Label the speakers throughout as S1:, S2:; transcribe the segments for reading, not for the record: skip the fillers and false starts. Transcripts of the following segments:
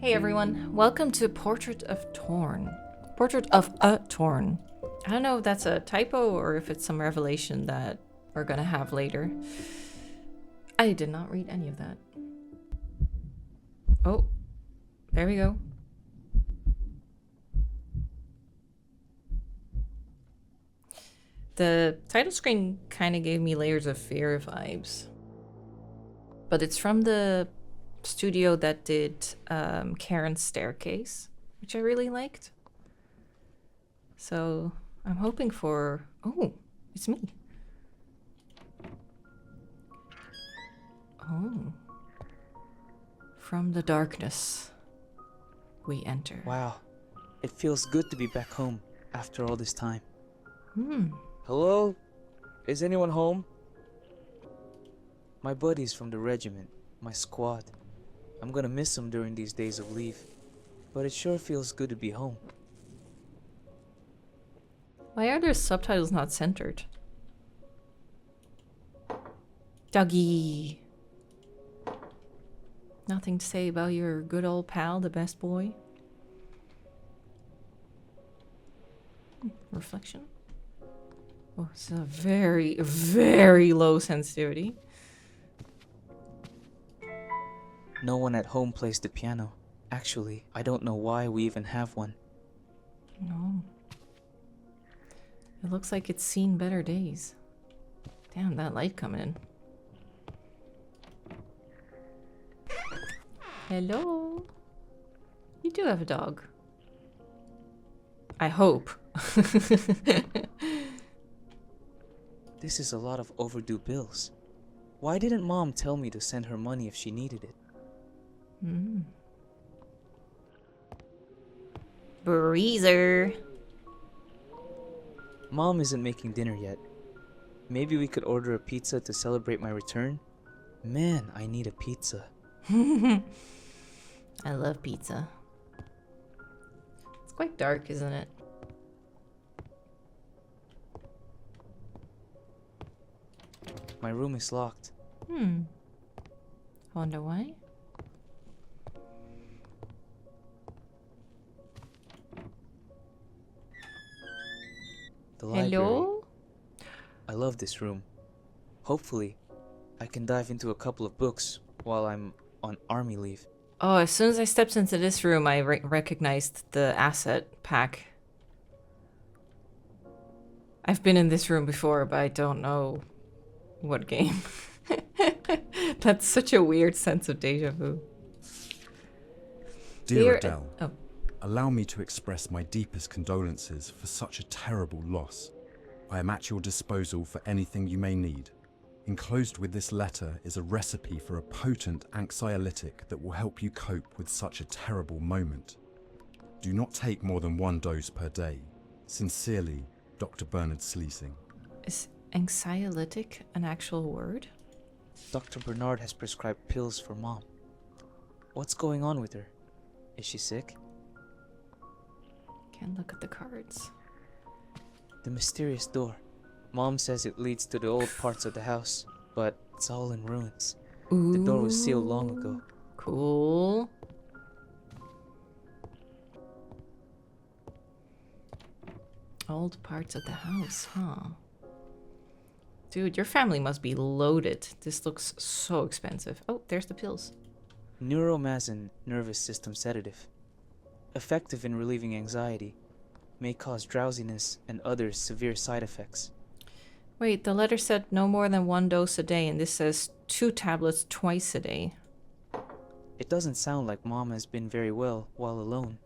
S1: Hey everyone, welcome to Portrait of Torn. Portrait of a Torn. I don't know if that's a typo or if it's some revelation that we're gonna have later. I did not read any of that. Oh, there we go. The title screen kind of gave me Layers of Fear vibes. But it's from the studio that did Karen's Staircase, which I really liked. So I'm hoping for... Oh, it's me. Oh. From the darkness, we enter.
S2: Wow, it feels good to be back home after all this time.
S1: Hmm.
S2: Hello? Is anyone home? My buddies from the regiment, my squad. I'm gonna miss them during these days of leave, but it sure feels good to be home.
S1: Why are their subtitles not centered? Dougie. Nothing to say about your good old pal, the best boy? Reflection? Oh, it's a very, very low sensitivity.
S2: No one at home plays the piano. Actually, I don't know why we even have one.
S1: No. It looks like it's seen better days. Damn, that light coming in. Hello? You do have a dog. I hope.
S2: This is a lot of overdue bills. Why didn't Mom tell me to send her money if she needed it?
S1: Breezer.
S2: Mom isn't making dinner yet. Maybe we could order a pizza to celebrate my return? Man, I need a pizza.
S1: I love pizza. It's quite dark, isn't it?
S2: My room is locked.
S1: I wonder why?
S2: The library.
S1: Hello?
S2: I love this room. Hopefully, I can dive into a couple of books while I'm on army leave.
S1: Oh, as soon as I stepped into this room, I recognized the asset pack. I've been in this room before, but I don't know what game. That's such a weird sense of deja vu.
S3: Dear Adele,
S1: Oh.
S3: allow me to express my deepest condolences for such a terrible loss. I am at your disposal for anything you may need. Enclosed with this letter is a recipe for a potent anxiolytic that will help you cope with such a terrible moment. Do not take more than 1 dose per day. Sincerely, Dr. Bernard Sleesing.
S1: Is anxiolytic an actual word?
S2: Dr. Bernard has prescribed pills for Mom. What's going on with her? Is she sick?
S1: Can't look at the cards.
S2: The mysterious door. Mom says it leads to the old parts of the house, but it's all in ruins.
S1: Ooh.
S2: The door was sealed long ago.
S1: Cool. Old parts of the house, huh? Dude, your family must be loaded. This looks so expensive. Oh, there's the pills.
S2: Neuromazin nervous system sedative. Effective in relieving anxiety. May cause drowsiness and other severe side effects.
S1: Wait, the letter said no more than 1 dose a day, and this says 2 tablets twice a day.
S2: It doesn't sound like Mom has been very well while alone.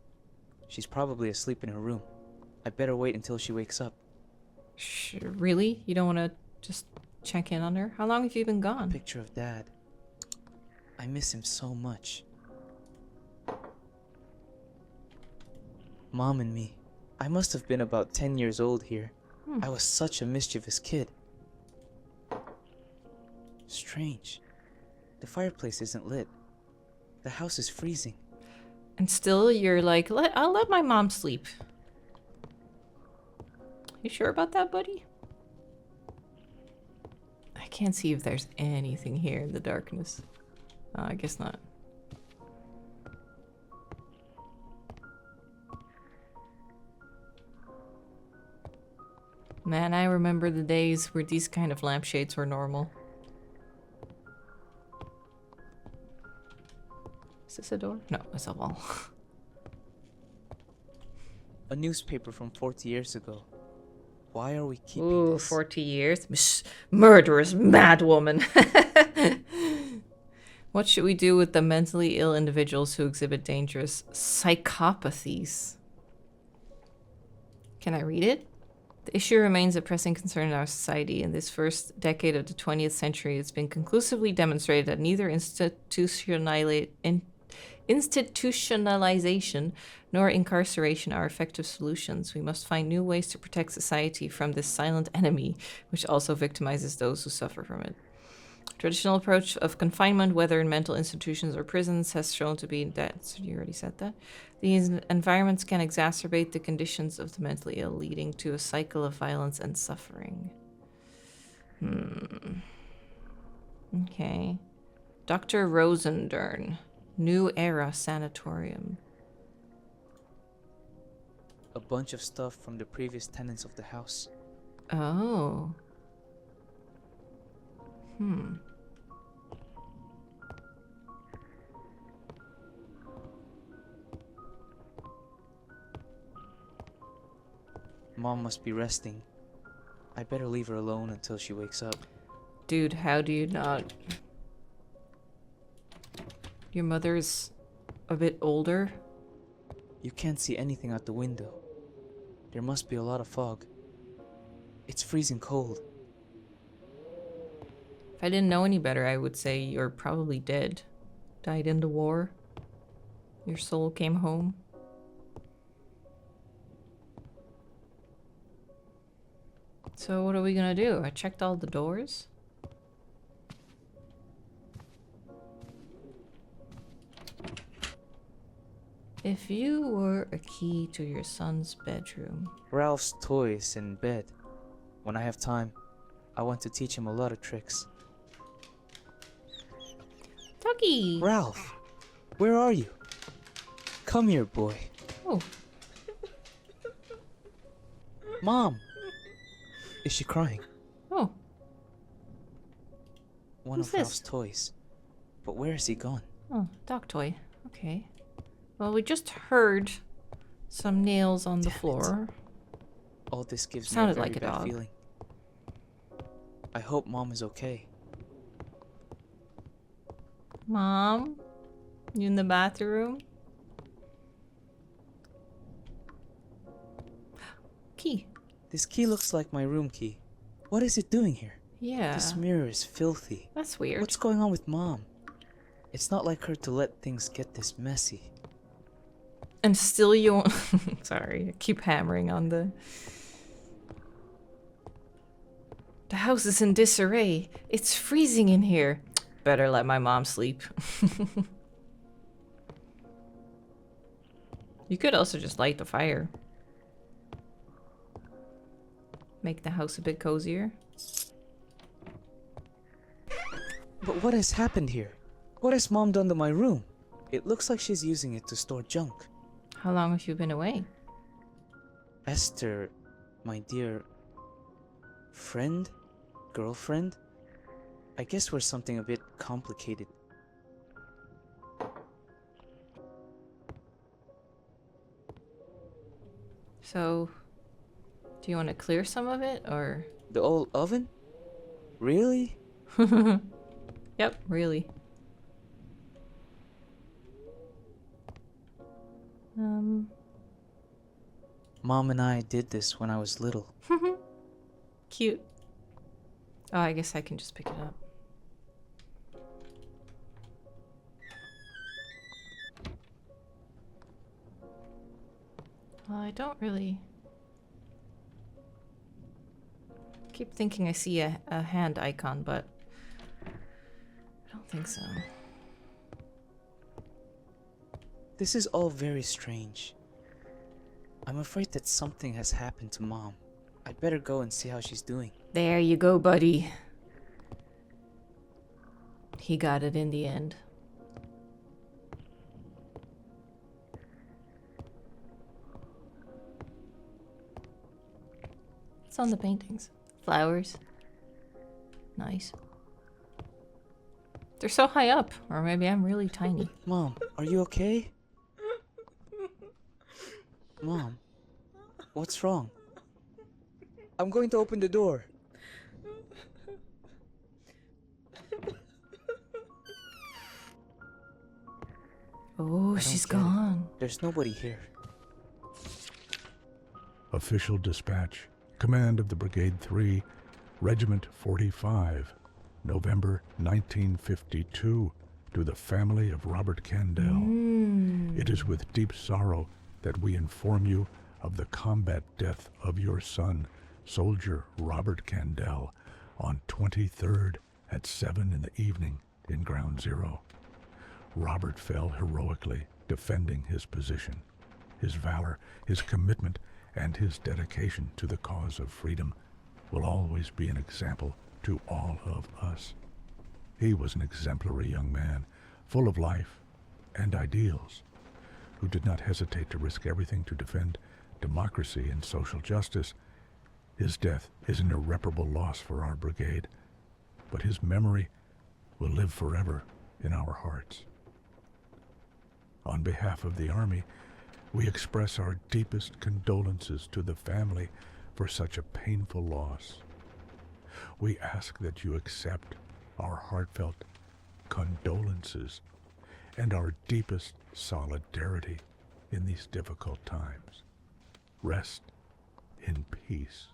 S2: She's probably asleep in her room. I better wait until she wakes up.
S1: Really? You don't want to just check in on her? How long have you been gone?
S2: Picture of Dad. I miss him so much. Mom and me. I must have been about 10 years old here. I was such a mischievous kid. Strange. The fireplace isn't lit. The house is freezing.
S1: And still you're like, I'll let my mom sleep. You sure about that, buddy? I can't see if there's anything here in the darkness. Oh, I guess not. Man, I remember the days where these kind of lampshades were normal. Is this a door? No, it's a wall.
S2: A newspaper from 40 years ago. Why are we keeping
S1: Ooh,
S2: this?
S1: 40 years? Murderous madwoman! What should we do with the mentally ill individuals who exhibit dangerous psychopathies? Can I read it? The issue remains a pressing concern in our society. In this first decade of the 20th century, it's been conclusively demonstrated that neither institutionalization nor incarceration are effective solutions. We must find new ways to protect society from this silent enemy, which also victimizes those who suffer from it. Traditional approach of confinement, whether in mental institutions or prisons, has shown to be that, so you already said that, these environments can exacerbate the conditions of the mentally ill, leading to a cycle of violence and suffering. Okay. Dr. Rosendern, New Era Sanatorium.
S2: A bunch of stuff from the previous tenants of the house.
S1: Oh.
S2: Mom must be resting. I better leave her alone until she wakes up.
S1: Dude, how do you not? Your mother's a bit older?
S2: You can't see anything out the window. There must be a lot of fog. It's freezing cold.
S1: If I didn't know any better, I would say you're probably dead. Died in the war. Your soul came home. So what are we gonna do? I checked all the doors. If you were a key to your son's bedroom.
S2: Ralph's toys in bed. When I have time, I want to teach him a lot of tricks.
S1: Doggy!
S2: Ralph, where are you? Come here, boy.
S1: Oh.
S2: Mom! Is she crying?
S1: Oh.
S2: One
S1: Who's
S2: of
S1: this?
S2: Ralph's toys. But where is he gone?
S1: Oh, dog toy. Okay. Well, we just heard some nails on the
S2: Damn it.
S1: floor.
S2: All this gives
S1: Sounded
S2: me a very
S1: like a
S2: bad
S1: dog.
S2: feeling. I hope Mom is okay.
S1: Mom? You in the bathroom? Key.
S2: This key looks like my room key. What is it doing here?
S1: Yeah.
S2: This mirror is filthy.
S1: That's weird.
S2: What's going on with Mom? It's not like her to let things get this messy.
S1: And still you won't... Sorry, I keep hammering on the... The house is in disarray. It's freezing in here. Better let my mom sleep. You could also just light the fire. Make the house a bit cozier.
S2: But what has happened here? What has Mom done to my room? It looks like she's using it to store junk.
S1: How long have you been away?
S2: Esther, my dear friend? Girlfriend? I guess we're something a bit complicated.
S1: So, do you want to clear some of it, or?
S2: The old oven? Really?
S1: Yep, really.
S2: Mom and I did this when I was little.
S1: Cute. Oh, I guess I can just pick it up. Well, I don't really... keep thinking I see a hand icon, but I don't think so.
S2: This is all very strange. I'm afraid that something has happened to Mom. I'd better go and see how she's doing.
S1: There you go, buddy. He got it in the end. What's on the paintings? Flowers. Nice. They're so high up, or maybe I'm really tiny.
S2: Mom, are you okay? Mom, what's wrong? I'm going to open the door.
S1: Oh, she's gone.
S2: There's nobody here.
S4: Official dispatch. Command of the Brigade 3, Regiment 45, November 1952, to the family of Robert Candell. It is with deep sorrow that we inform you of the combat death of your son, Soldier Robert Candell, on 23rd at 7 in the evening in Ground Zero. Robert fell heroically defending his position. His valor, his commitment, and his dedication to the cause of freedom will always be an example to all of us. He was an exemplary young man, full of life and ideals, who did not hesitate to risk everything to defend democracy and social justice. His death is an irreparable loss for our brigade, but his memory will live forever in our hearts. On behalf of the Army, we express our deepest condolences to the family for such a painful loss. We ask that you accept our heartfelt condolences and our deepest solidarity in these difficult times. Rest in peace.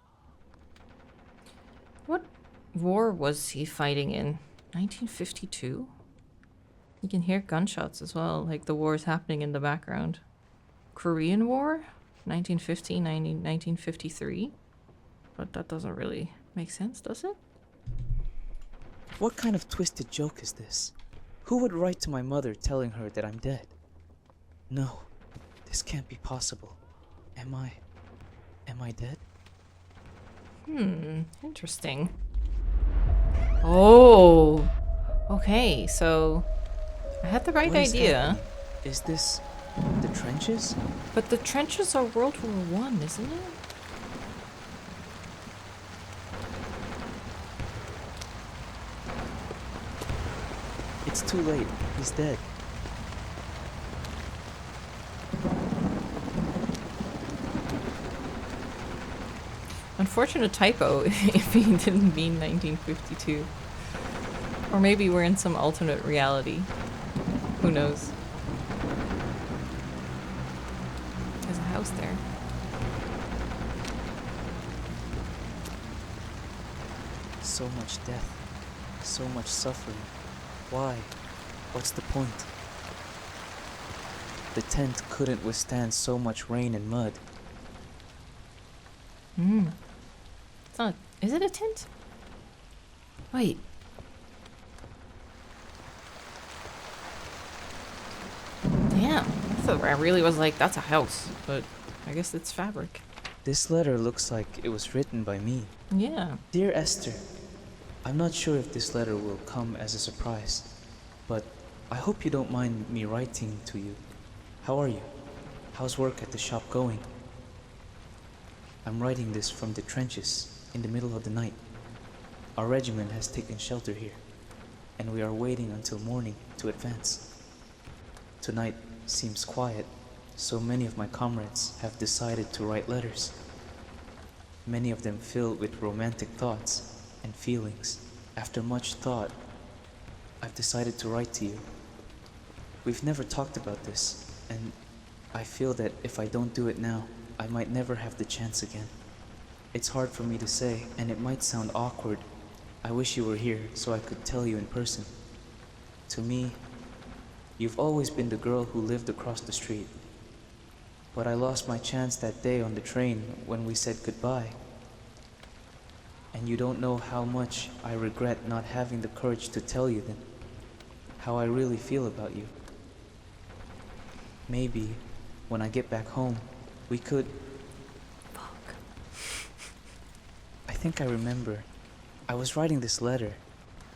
S1: What war was he fighting in? 1952? You can hear gunshots as well, like the war is happening in the background. Korean War? 1915, 1953? But that doesn't really make sense, does it?
S2: What kind of twisted joke is this? Who would write to my mother telling her that I'm dead? No, this can't be possible. Am I dead?
S1: Interesting. Oh, okay, so I had the right
S2: What is
S1: idea.
S2: happening? Is this the trenches?
S1: But the trenches are World War I, isn't it?
S2: It's too late. He's dead.
S1: Unfortunate typo if he didn't mean 1952. Or maybe we're in some alternate reality. Who knows? There's a house there.
S2: So much death. So much suffering. Why? What's the point? The tent couldn't withstand so much rain and mud.
S1: It's not. Is it a tent? Wait. Damn. I really was like, that's a house. But I guess it's fabric.
S2: This letter looks like it was written by me.
S1: Yeah.
S2: Dear Esther, I'm not sure if this letter will come as a surprise, but I hope you don't mind me writing to you. How are you? How's work at the shop going? I'm writing this from the trenches in the middle of the night. Our regiment has taken shelter here, and we are waiting until morning to advance. Tonight seems quiet, so many of my comrades have decided to write letters. Many of them filled with romantic thoughts and feelings. After much thought, I've decided to write to you. We've never talked about this, and I feel that if I don't do it now, I might never have the chance again. It's hard for me to say, and it might sound awkward. I wish you were here so I could tell you in person. To me, you've always been the girl who lived across the street. But I lost my chance that day on the train when we said goodbye. And you don't know how much I regret not having the courage to tell you then, how I really feel about you. Maybe when I get back home, we could...
S1: Fuck.
S2: I think I remember. I was writing this letter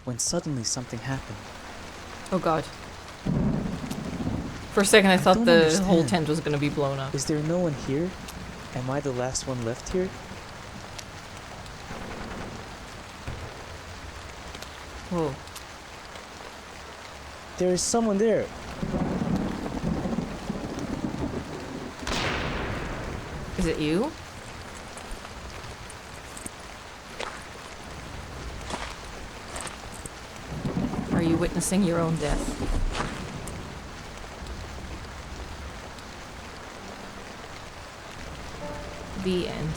S2: when suddenly something happened.
S1: Oh god. For a second I thought
S2: don't
S1: the
S2: understand.
S1: whole tent was gonna be blown up.
S2: Is there no one here? Am I the last one left here?
S1: Whoa.
S2: There is someone there.
S1: Is it you? Are you witnessing your own death? The end.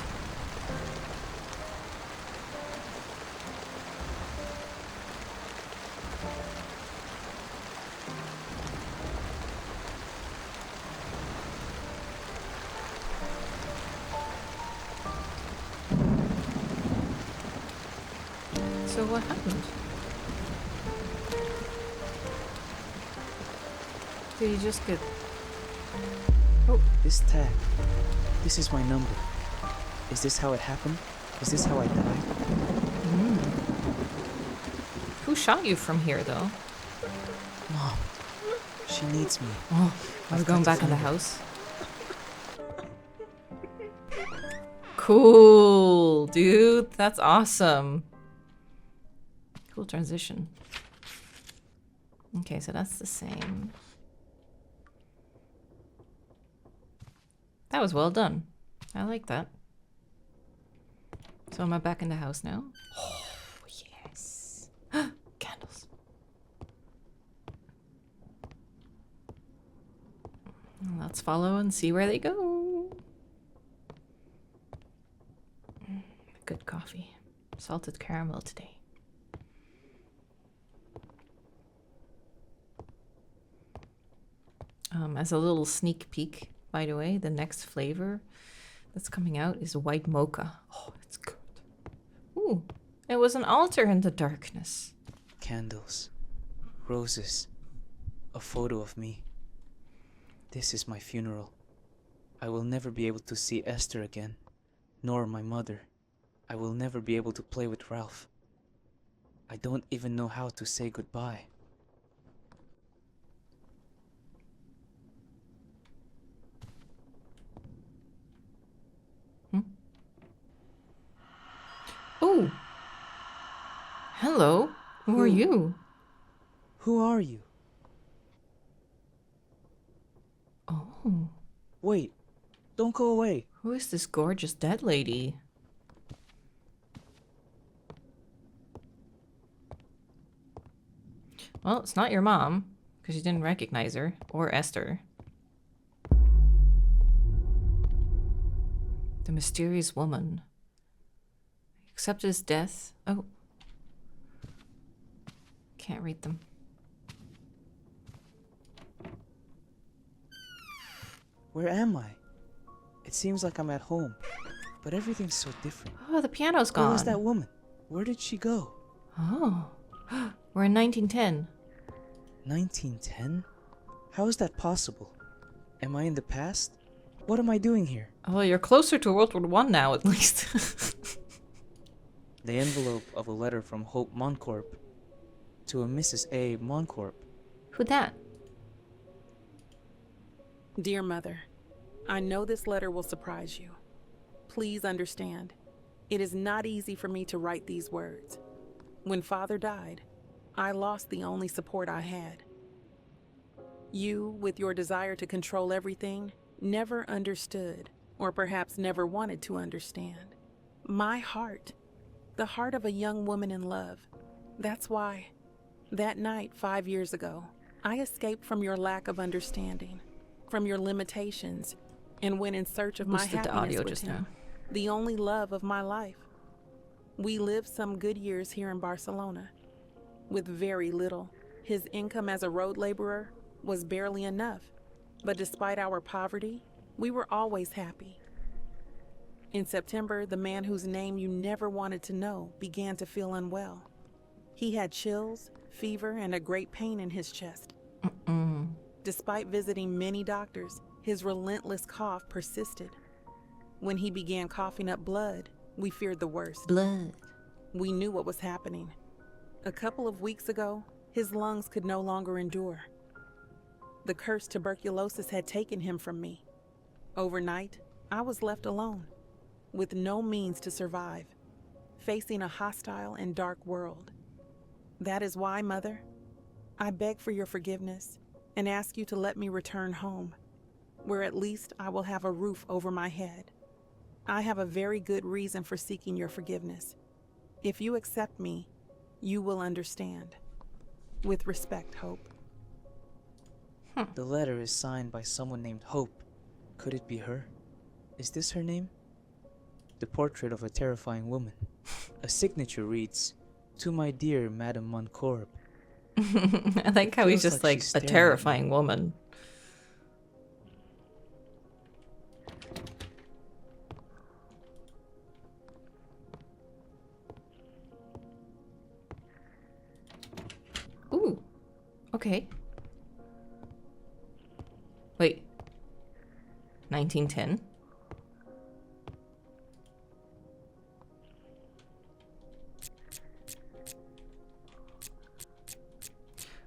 S1: So what happened? Did he just get... Oh,
S2: This tag. This is my number. Is this how it happened? Is this how I died?
S1: who shot you from here, though?
S2: Mom. She needs me.
S1: Oh, I was
S2: I've
S1: going
S2: got to
S1: back in the
S2: find her.
S1: house. Cool, dude. That's awesome. Cool transition. Okay, so that's the same. That was well done. I like that. So am I back in the house now? Oh, yes. Candles. Let's follow and see where they go. Good coffee. Salted caramel today. As a little sneak peek, by the way, the next flavor that's coming out is white mocha. Oh, it's good. Ooh, it was an altar in the darkness.
S2: Candles. Roses. A photo of me. This is my funeral. I will never be able to see Esther again, nor my mother. I will never be able to play with Ralph. I don't even know how to say goodbye.
S1: Ooh. Hello. Who are you?
S2: Who are you?
S1: Oh.
S2: Wait, don't go away.
S1: Who is this gorgeous dead lady? Well, it's not your mom, because you didn't recognize her, or Esther. The mysterious woman. Accepted his death. Oh. Can't read them.
S2: Where am I? It seems like I'm at home, but everything's so different.
S1: Oh, the piano's gone.
S2: Where was that woman? Where did she go?
S1: Oh. We're in 1910.
S2: 1910? How is that possible? Am I in the past? What am I doing here?
S1: Oh, you're closer to World War I now, at least.
S2: The envelope of a letter from Hope Moncorp to a Mrs. A. Moncorp.
S1: Who that?
S5: Dear Mother, I know this letter will surprise you. Please understand, it is not easy for me to write these words. When Father died, I lost the only support I had. You, with your desire to control everything, never understood, or perhaps never wanted to understand. My heart, the heart of a young woman in love. That's why, that night 5 years ago, I escaped from your lack of understanding, from your limitations, and went in search of my
S1: Boosted the
S5: happiness
S1: audio
S5: with
S1: just
S5: him,
S1: now.
S5: the only love of my life. We lived some good years here in Barcelona. With very little, his income as a road laborer was barely enough, but despite our poverty, we were always happy. In September, the man whose name you never wanted to know began to feel unwell. He had chills, fever, and a great pain in his chest. Despite visiting many doctors, his relentless cough persisted. When he began coughing up blood, we feared the worst.
S1: Blood.
S5: We knew what was happening. A couple of weeks ago, his lungs could no longer endure. The cursed tuberculosis had taken him from me. Overnight, I was left alone, with no means to survive, facing a hostile and dark world. That is why, Mother, I beg for your forgiveness and ask you to let me return home, where at least I will have a roof over my head. I have a very good reason for seeking your forgiveness. If you accept me, you will understand. With respect, Hope.
S2: The letter is signed by someone named Hope. Could it be her? Is this her name? The portrait of a terrifying woman. A signature reads, "To my dear Madame Moncorb."
S1: I like how he's
S2: feels
S1: just
S2: like
S1: like
S2: she's
S1: a
S2: staring at me.
S1: terrifying woman. Ooh. Okay. Wait. 1910?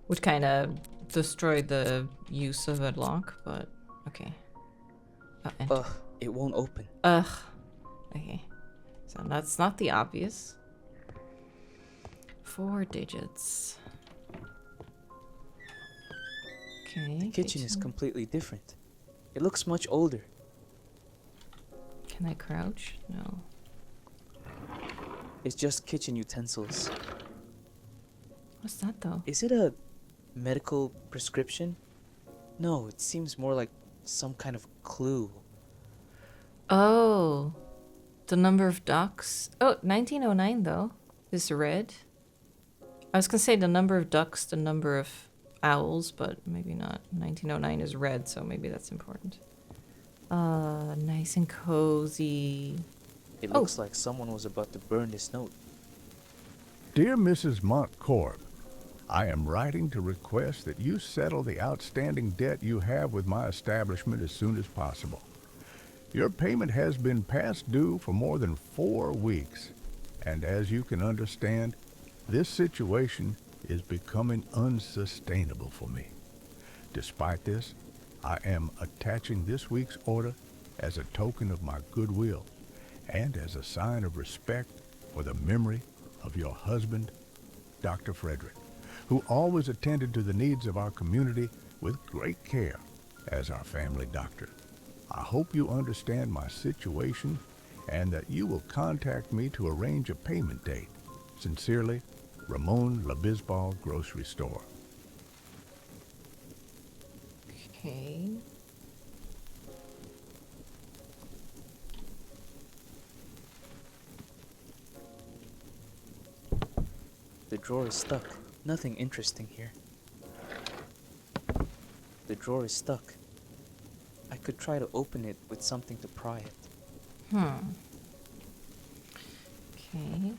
S1: Would kind of destroy the use of a lock, but okay. Oh, enter.
S2: Ugh, it won't open.
S1: Ugh. Okay. So that's not the obvious. 4 digits. Okay.
S2: The kitchen is completely different. It looks much older.
S1: Can I crouch? No.
S2: It's just kitchen utensils.
S1: What's that though?
S2: Is it a medical prescription? No, it seems more like some kind of clue.
S1: Oh. The number of ducks. Oh, 1909 though. Is red. I was gonna say the number of ducks, the number of owls, but maybe not. 1909 is red, so maybe that's important. Nice and cozy.
S2: It looks like someone was about to burn this note.
S4: Dear Mrs. Montcorb, I am writing to request that you settle the outstanding debt you have with my establishment as soon as possible. Your payment has been past due for more than 4 weeks, and as you can understand, this situation is becoming unsustainable for me. Despite this, I am attaching this week's order as a token of my goodwill and as a sign of respect for the memory of your husband, Dr. Frederick, who always attended to the needs of our community with great care as our family doctor. I hope you understand my situation and that you will contact me to arrange a payment date. Sincerely, Ramon LaBisbal Grocery Store.
S1: Okay.
S2: The drawer is stuck. Nothing interesting here. The drawer is stuck. I could try to open it with something to pry it.
S1: Okay.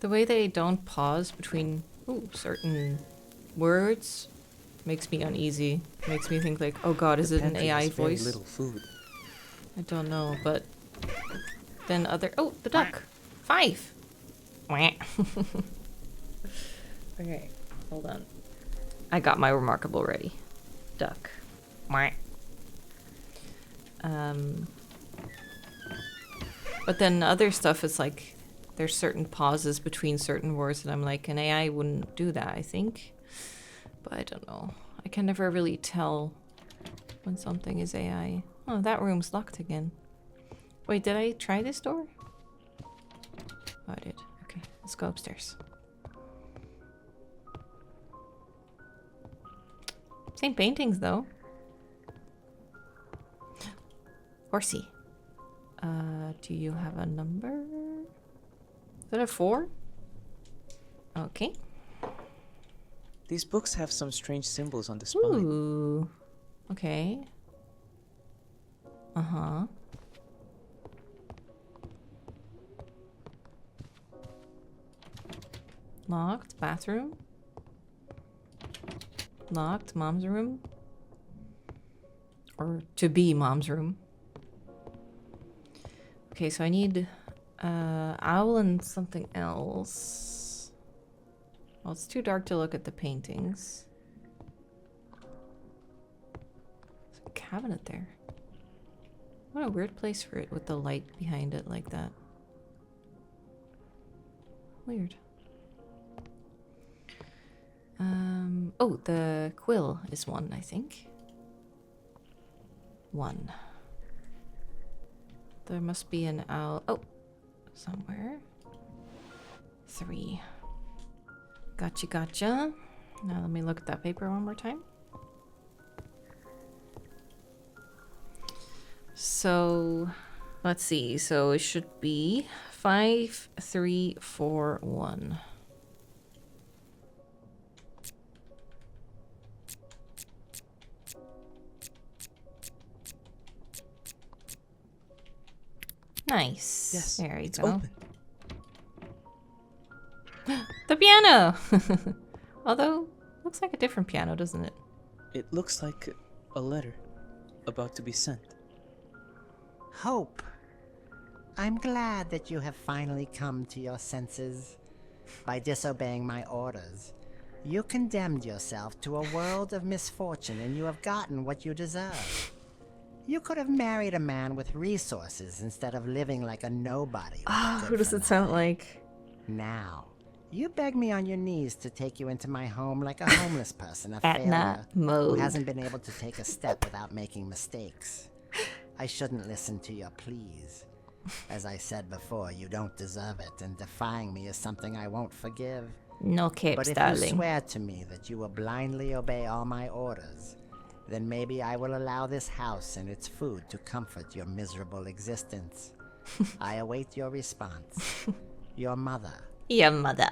S1: The way they don't pause between certain words makes me uneasy. Makes me think like, oh god, is
S2: The
S1: it an
S2: pantry
S1: AI
S2: has very
S1: voice?
S2: little food.
S1: I don't know, but then other the duck. 5. Wah. Okay, hold on. I got my remarkable ready. Duck. Wah. But then other stuff is like there's certain pauses between certain words and I'm like, an AI wouldn't do that, I think. But I don't know. I can never really tell when something is AI. Oh, that room's locked again. Wait, did I try this door? Oh, I did. Okay, let's go upstairs. Same paintings, though. Horsey. Do you have a number? Is that a 4? Okay.
S2: These books have some strange symbols on the spine.
S1: Ooh. Okay. Uh-huh. Locked. Bathroom. Locked. Mom's room. Or to be mom's room. Okay, so I need owl and something else. Well, it's too dark to look at the paintings. There's a cabinet there. What a weird place for it with the light behind it like that. Weird. Oh, the quill is 1, I think. 1. There must be an owl. Oh, somewhere. 3. Gotcha, gotcha. Now let me look at that paper one more time. So, let's see. So it should be 5, 3, 4, 1. Nice.
S2: Yes,
S1: There you
S2: it's
S1: go.
S2: open.
S1: The piano! Although, looks like a different piano, doesn't it?
S2: It looks like a letter about to be sent.
S6: Hope, I'm glad that you have finally come to your senses. By disobeying my orders, you condemned yourself to a world of misfortune, and you have gotten what you deserve. You could have married a man with resources instead of living like a nobody.
S1: Ah, who does it sound like?
S6: Now, you beg me on your knees to take you into my home like a homeless person, a
S1: Atna
S6: failure who
S1: mode.
S6: hasn't been able to take a step without making mistakes. I shouldn't listen to your pleas. As I said before, you don't deserve it, and defying me is something I won't forgive.
S1: No capes,
S6: But if
S1: darling.
S6: you swear to me that you will blindly obey all my orders, then maybe I will allow this house and its food to comfort your miserable existence. I await your response. Your mother.
S1: Your mother.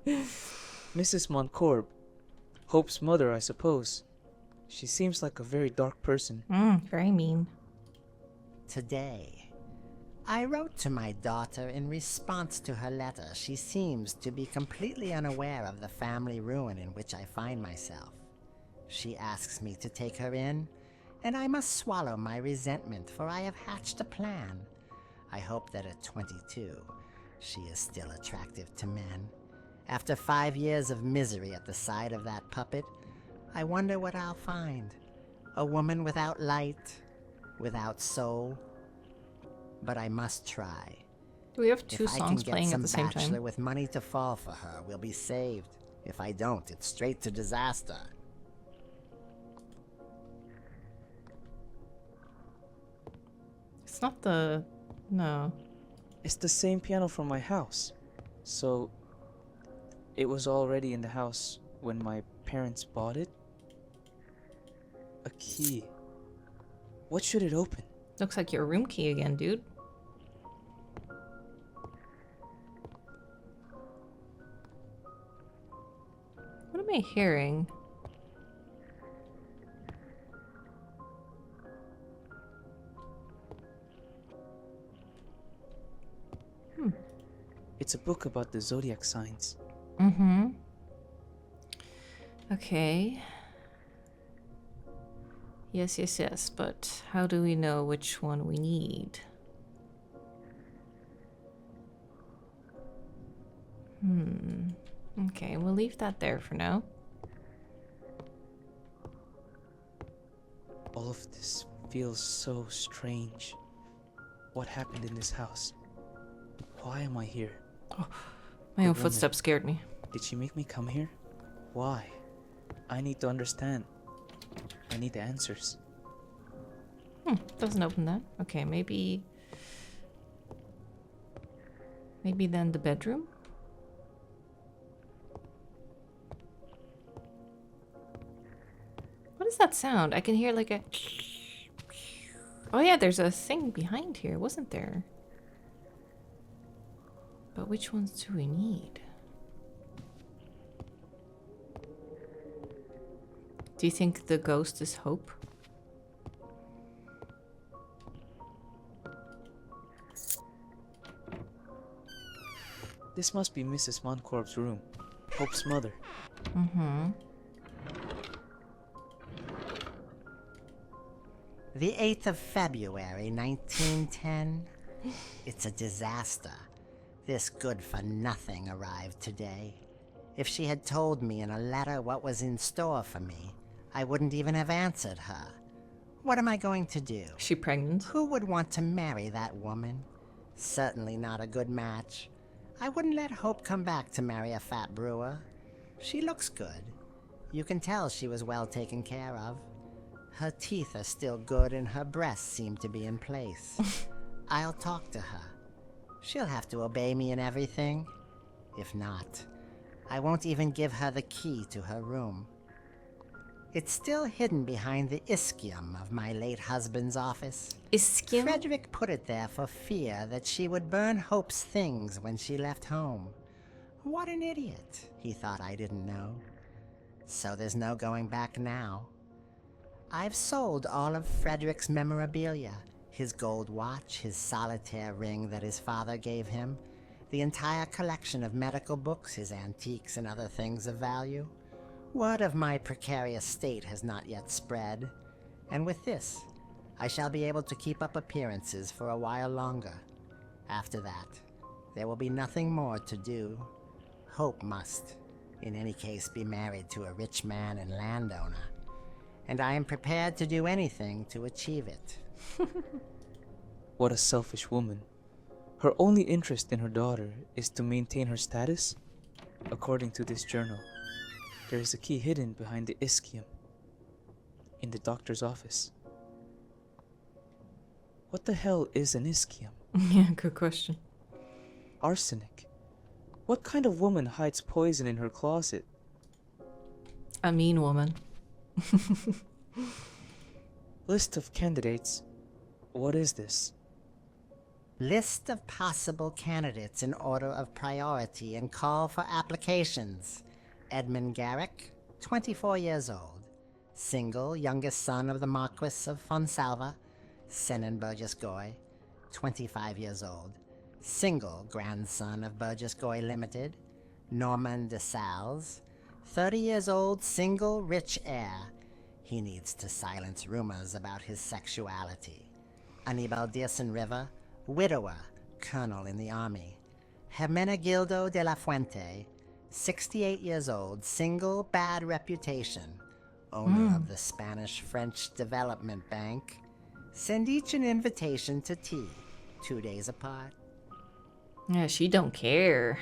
S2: Mrs. Montcorb, Hope's mother, I suppose. She seems like a very dark person.
S1: Very mean.
S6: Today, I wrote to my daughter in response to her letter. She seems to be completely unaware of the family ruin in which I find myself. She asks me to take her in, and I must swallow my resentment, for I have hatched a plan. I hope that at 22, she is still attractive to men. After 5 years of misery at the side of that puppet, I wonder what I'll find. A woman without light, without soul. But I must try.
S1: Do we have two
S6: If I can
S1: songs
S6: get
S1: playing at
S6: some
S1: the same
S6: bachelor
S1: time?
S6: with money to fall for her, we'll be saved. If I don't, it's straight to disaster.
S1: It's not the... No.
S2: It's the same piano from my house. So, it was already in the house when my parents bought it? A key. What should it open?
S1: Looks like your room key again, dude. What am I hearing?
S2: It's a book about the zodiac signs.
S1: Mm-hmm. Okay. Yes, yes, yes, but how do we know which one we need? Okay, we'll leave that there for now.
S2: All of this feels so strange. What happened in this house? Why am I here?
S1: My
S2: The
S1: own
S2: woman.
S1: footsteps scared me.
S2: Did she make me come here? Why? I need to understand. I need the answers.
S1: Doesn't open that. Okay, maybe... Maybe then the bedroom? What is that sound? I can hear like a... Oh yeah, there's a thing behind here, wasn't there? But which ones do we need? Do you think the ghost is Hope?
S2: This must be Mrs. Montcorp's room. Hope's mother.
S1: Mm-hmm.
S6: The 8th of February, 1910. It's a disaster. This good-for-nothing arrived today. If she had told me in a letter what was in store for me, I wouldn't even have answered her. What am I going to do?
S1: Is she pregnant?
S6: Who would want to marry that woman? Certainly not a good match. I wouldn't let Hope come back to marry a fat brewer. She looks good. You can tell she was well taken care of. Her teeth are still good and her breasts seem to be in place. I'll talk to her. She'll have to obey me in everything. If not, I won't even give her the key to her room. It's still hidden behind the ischium of my late husband's office.
S1: Ischium?
S6: Frederick put it there for fear that she would burn Hope's things when she left home. What an idiot. He thought I didn't know. So there's no going back now. I've sold all of Frederick's memorabilia. His gold watch, his solitaire ring that his father gave him, the entire collection of medical books, his antiques and other things of value. Word of my precarious state has not yet spread, and with this, I shall be able to keep up appearances for a while longer. After that, there will be nothing more to do. Hope must, in any case, be married to a rich man and landowner, and I am prepared to do anything to achieve it.
S2: What a selfish woman. Her only interest in her daughter is to maintain her status? According to this journal, there is a key hidden behind the ischium in the doctor's office. What the hell is an ischium?
S1: Yeah, good question.
S2: Arsenic. What kind of woman hides poison in her closet?
S1: A mean woman.
S2: List of candidates. What is this?
S6: List of possible candidates in order of priority and call for applications. Edmund Garrick, 24 years old. Single, youngest son of the Marquis of Fonsalva. Senan Burgess Goy, 25 years old. Single, grandson of Burgess Goy Limited. Norman de Salles, 30 years old, single, rich heir. He needs to silence rumors about his sexuality. Anibal Dearson River, widower, colonel in the army. Hermenegildo de la Fuente, 68 years old, single, bad reputation. Owner of the Spanish-French Development Bank. Send each an invitation to tea, 2 days apart.
S1: Yeah, she don't care.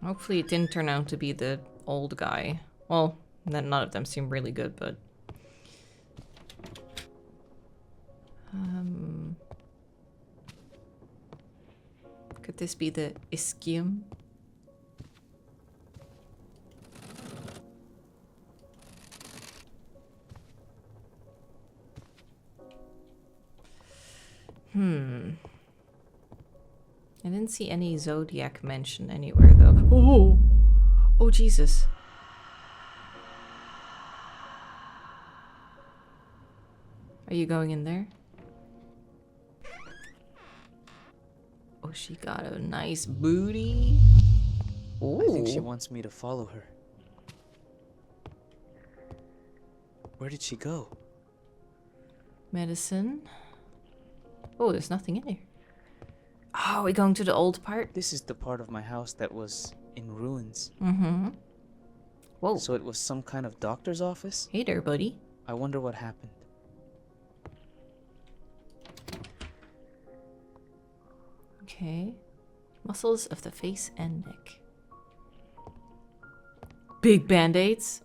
S1: Hopefully it didn't turn out to be the old guy. Well, none of them seem really good, but... Could this be the ischium? I didn't see any zodiac mention anywhere, though. Oh! Oh, Jesus. Are you going in there? Oh, she got a nice booty. Ooh.
S2: I think she wants me to follow her. Where did she go?
S1: Medicine. Oh, there's nothing in here. Oh, we're going to the old part?
S2: This is the part of my house that was in ruins.
S1: Mm-hmm. Whoa.
S2: So it was some kind of doctor's office?
S1: Hey there, buddy.
S2: I wonder what happened.
S1: Okay. Muscles of the face and neck. Big band-aids.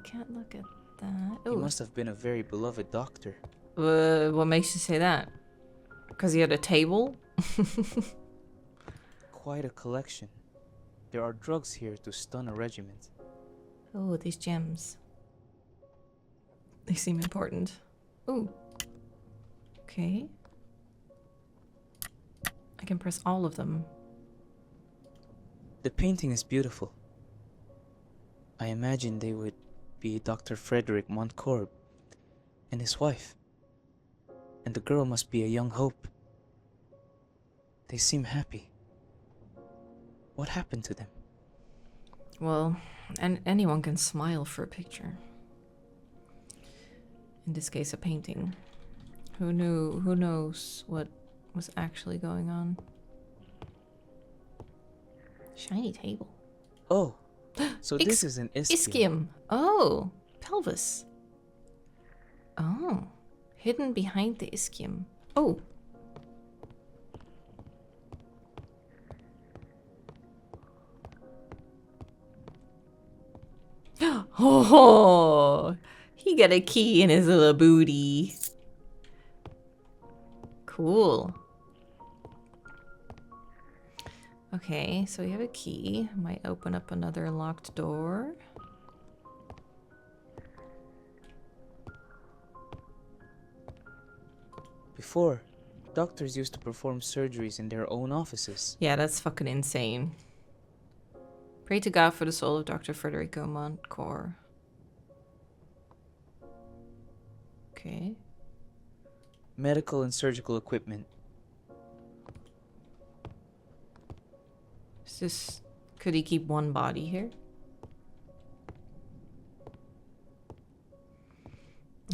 S1: Can't look at that.
S2: He
S1: Oh,
S2: must have been a very beloved doctor.
S1: what makes you say that? Because he had a table?
S2: Quite a collection. There are drugs here to stun a regiment.
S1: Oh, these gems. They seem important. Oh. Okay. I can press all of them.
S2: The painting is beautiful. I imagine they would be Dr. Frederick Montcorb and his wife. And the girl must be a young Hope. They seem happy. What happened to them?
S1: Well, and anyone can smile for a picture. In this case, a painting. Who knows what was actually going on? Shiny table.
S2: Oh, so this is an ischium.
S1: Ischium. Oh, pelvis. Oh, Hidden behind the ischium. Oh. Oh, he got a key in his little booty. Cool. Okay, so we have a key. Might open up another locked door.
S2: Before, doctors used to perform surgeries in their own offices.
S1: Yeah, that's fucking insane. Pray to God for the soul of Dr. Federico Montcor. Okay.
S2: Medical and surgical equipment.
S1: Is this... Could he keep one body here?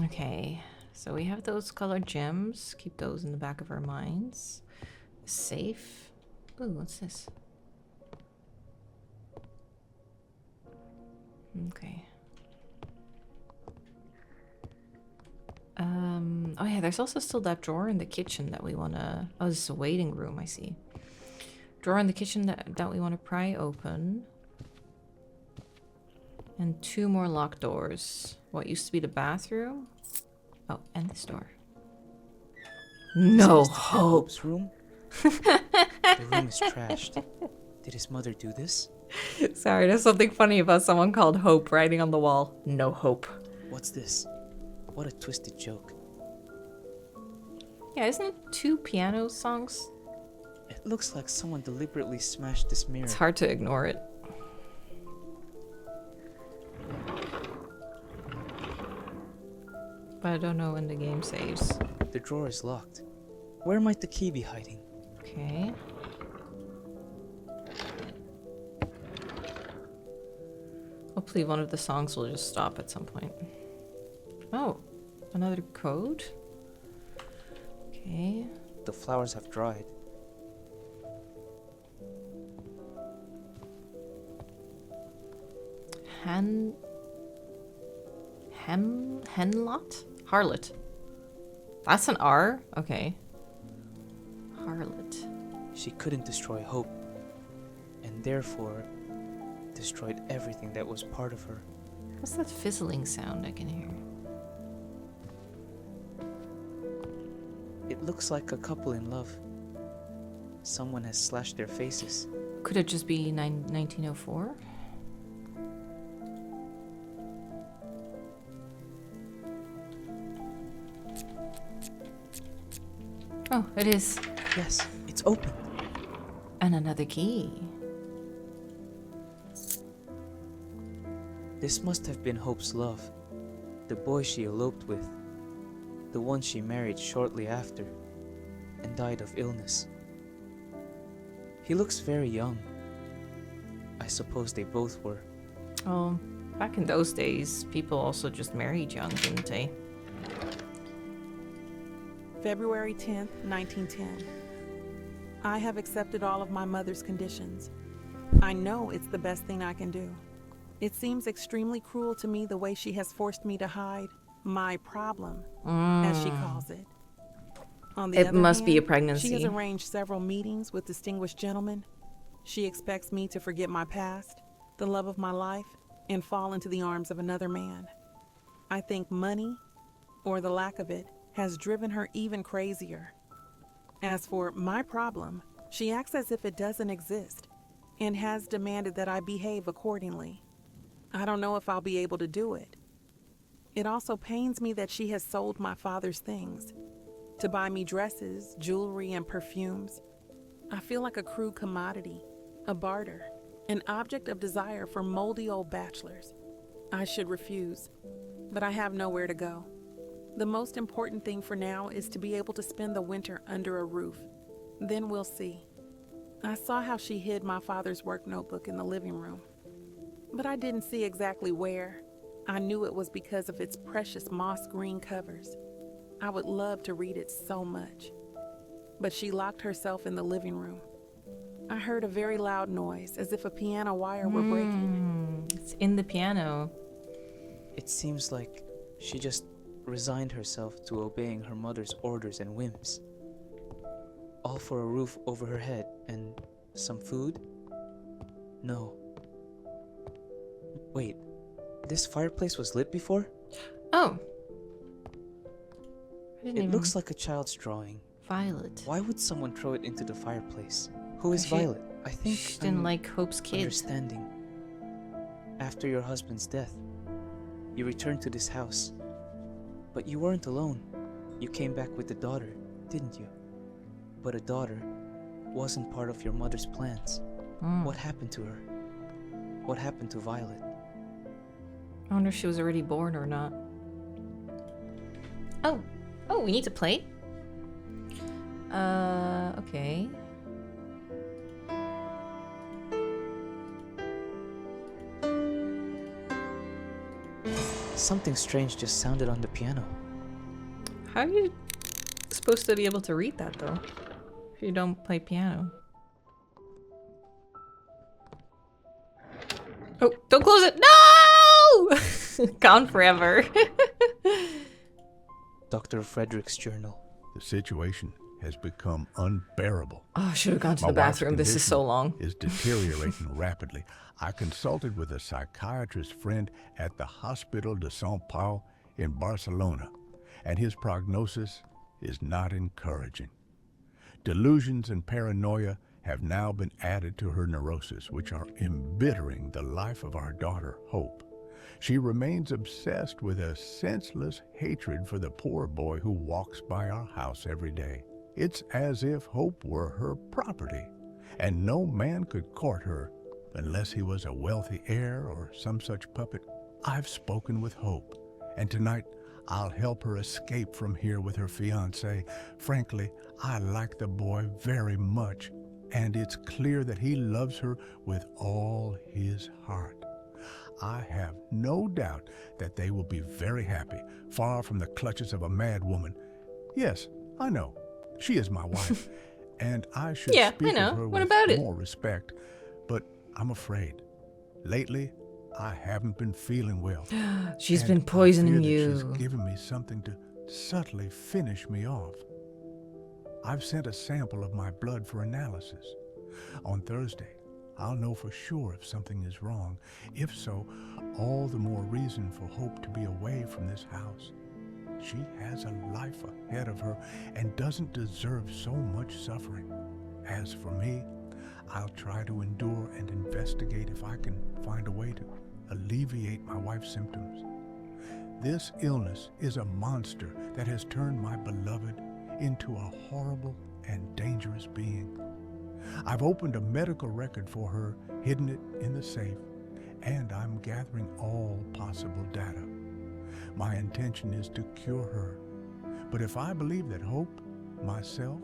S1: Okay. So we have those colored gems. Keep those in the back of our minds. Safe. Ooh, what's this? Okay. Oh yeah, there's also still that drawer in the kitchen that we wanna... Oh, this is a waiting room, I see. Drawer in the kitchen that we wanna pry open. And 2 more locked doors. What used to be the bathroom? Oh, and this door. No hope.
S2: Hope's room? The room is trashed. Did his mother do this?
S1: Sorry, there's something funny about someone called Hope writing on the wall. No hope.
S2: What's this? What a twisted joke.
S1: Yeah, isn't it 2 piano songs?
S2: It looks like someone deliberately smashed this mirror.
S1: It's hard to ignore it. But I don't know when the game saves.
S2: The drawer is locked. Where might the key be hiding?
S1: Okay. Hopefully one of the songs will just stop at some point. Oh, another code? Okay.
S2: The flowers have dried.
S1: Henlot? Harlot. That's an R? Okay. Harlot.
S2: She couldn't destroy hope, and therefore destroyed everything that was part of her.
S1: What's that fizzling sound I can hear?
S2: It looks like a couple in love. Someone has slashed their faces.
S1: Could it just be 1904? Oh, it is.
S2: Yes, it's open.
S1: And another key.
S2: This must have been Hope's love. The boy she eloped with. The one she married shortly after and died of illness. He looks very young. I suppose they both were.
S1: Oh, back in those days, people also just married young, didn't they?
S5: February 10th, 1910. I have accepted all of my mother's conditions. I know it's the best thing I can do. It seems extremely cruel to me the way she has forced me to hide my problem, as she calls it. On the
S1: It
S5: other
S1: must
S5: hand,
S1: be a pregnancy.
S5: She has arranged several meetings with distinguished gentlemen. She expects me to forget my past, the love of my life, and fall into the arms of another man. I think money, or the lack of it, has driven her even crazier. As for my problem, she acts as if it doesn't exist and has demanded that I behave accordingly. I don't know if I'll be able to do it. It also pains me that she has sold my father's things to buy me dresses, jewelry, and perfumes. I feel like a crude commodity, a barter, an object of desire for moldy old bachelors. I should refuse, but I have nowhere to go. The most important thing for now is to be able to spend the winter under a roof. Then we'll see. I saw how she hid my father's work notebook in the living room, but I didn't see exactly where. I knew it was because of its precious moss green covers. I would love to read it so much. But she locked herself in the living room. I heard a very loud noise, as if a piano wire were breaking.
S1: It's in the piano.
S2: It seems like she just resigned herself to obeying her mother's orders and whims. All for a roof over her head and some food? No. Wait, this fireplace was lit before?
S1: Oh. I didn't
S2: It
S1: even...
S2: looks like a child's drawing.
S1: Violet.
S2: Why would someone throw it into the fireplace? Who is
S1: She-
S2: Violet? I think
S1: She didn't
S2: I'm
S1: like Hope's kid.
S2: understanding. After your husband's death, you returned to this house. But you weren't alone. You came back with a daughter, didn't you? But a daughter wasn't part of your mother's plans. What happened to her? What happened to Violet?
S1: I wonder if she was already born or not. Oh. Oh, we need to play? Okay.
S2: Something strange just sounded on the piano.
S1: How are you supposed to be able to read that, though? If you don't play piano. Oh, don't close it! No! Gone forever.
S2: Dr. Frederick's journal.
S4: The situation has become unbearable.
S1: Oh, I should have gone to
S4: My
S1: the
S4: wife's
S1: bathroom. This is so
S4: condition
S1: long.
S4: is deteriorating rapidly. I consulted with a psychiatrist friend at the Hospital de São Paulo in Barcelona, and his prognosis is not encouraging. Delusions and paranoia have now been added to her neurosis, which are embittering the life of our daughter, Hope. She remains obsessed with a senseless hatred for the poor boy who walks by our house every day. It's as if Hope were her property, and no man could court her unless he was a wealthy heir or some such puppet. I've spoken with Hope, and tonight I'll help her escape from here with her fiancé. Frankly, I like the boy very much, and it's clear that he loves her with all his heart. I have no doubt that they will be very happy, far from the clutches of a mad woman. Yes, I know. She is my wife, and I should
S1: Yeah,
S4: speak
S1: I know.
S4: of her
S1: What
S4: with
S1: about it?
S4: more respect, but I'm afraid. Lately, I haven't been feeling well.
S1: She's
S4: and
S1: been poisoning
S4: I fear
S1: you.
S4: that she's given me something to subtly finish me off. I've sent a sample of my blood for analysis. On Thursday, I'll know for sure if something is wrong. If so, all the more reason for Hope to be away from this house. She has a life ahead of her and doesn't deserve so much suffering. As for me, I'll try to endure and investigate if I can find a way to alleviate my wife's symptoms. This illness is a monster that has turned my beloved into a horrible and dangerous being. I've opened a medical record for her, hidden it in the safe, and I'm gathering all possible data. My intention is to cure her, but if I believe that Hope, myself,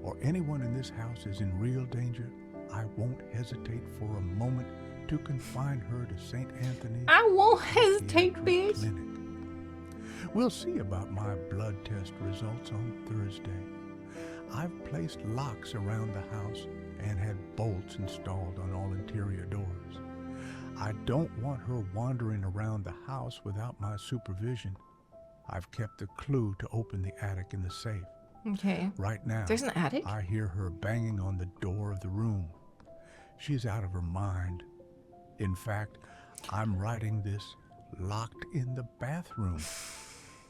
S4: or anyone in this house is in real danger, I won't hesitate for a moment to confine her to St. Anthony's
S1: I won't hesitate,
S4: Pediatric
S1: bitch.
S4: Clinic. We'll see about my blood test results on Thursday. I've placed locks around the house and had bolts installed on all interior doors. I don't want her wandering around the house without my supervision. I've kept a clue to open the attic in the safe.
S1: Okay.
S4: Right now,
S1: There's an attic?
S4: I hear her banging on the door of the room. She's out of her mind. In fact, I'm writing this locked in the bathroom.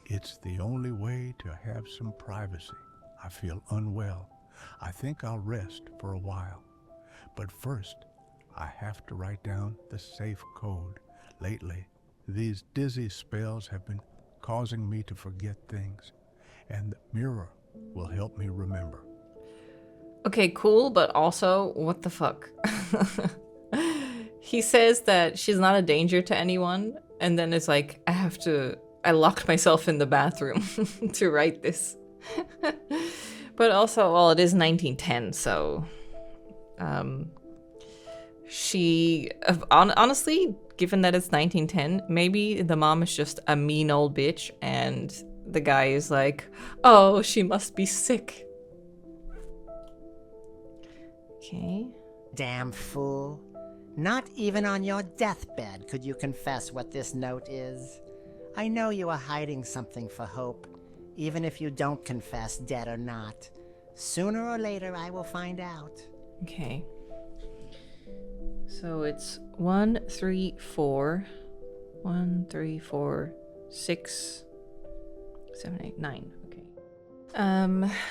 S4: It's the only way to have some privacy. I feel unwell. I think I'll rest for a while. But first, I have to write down the safe code. Lately, these dizzy spells have been causing me to forget things, and the mirror will help me remember.
S1: Okay, cool, but also, what the fuck? He says that she's not a danger to anyone, and then it's like, I locked myself in the bathroom to write this. But also, well, it is 1910, so honestly, given that it's 1910, maybe the mom is just a mean old bitch and the guy is like, oh, she must be sick. Okay.
S6: Damn fool. Not even on your deathbed could you confess what this note is. I know you are hiding something for Hope, even if you don't confess, dead or not. Sooner or later, I will find out.
S1: Okay. So it's 1, 3, 4. 1, 3, 4, 6, 7, 8, 9. Okay.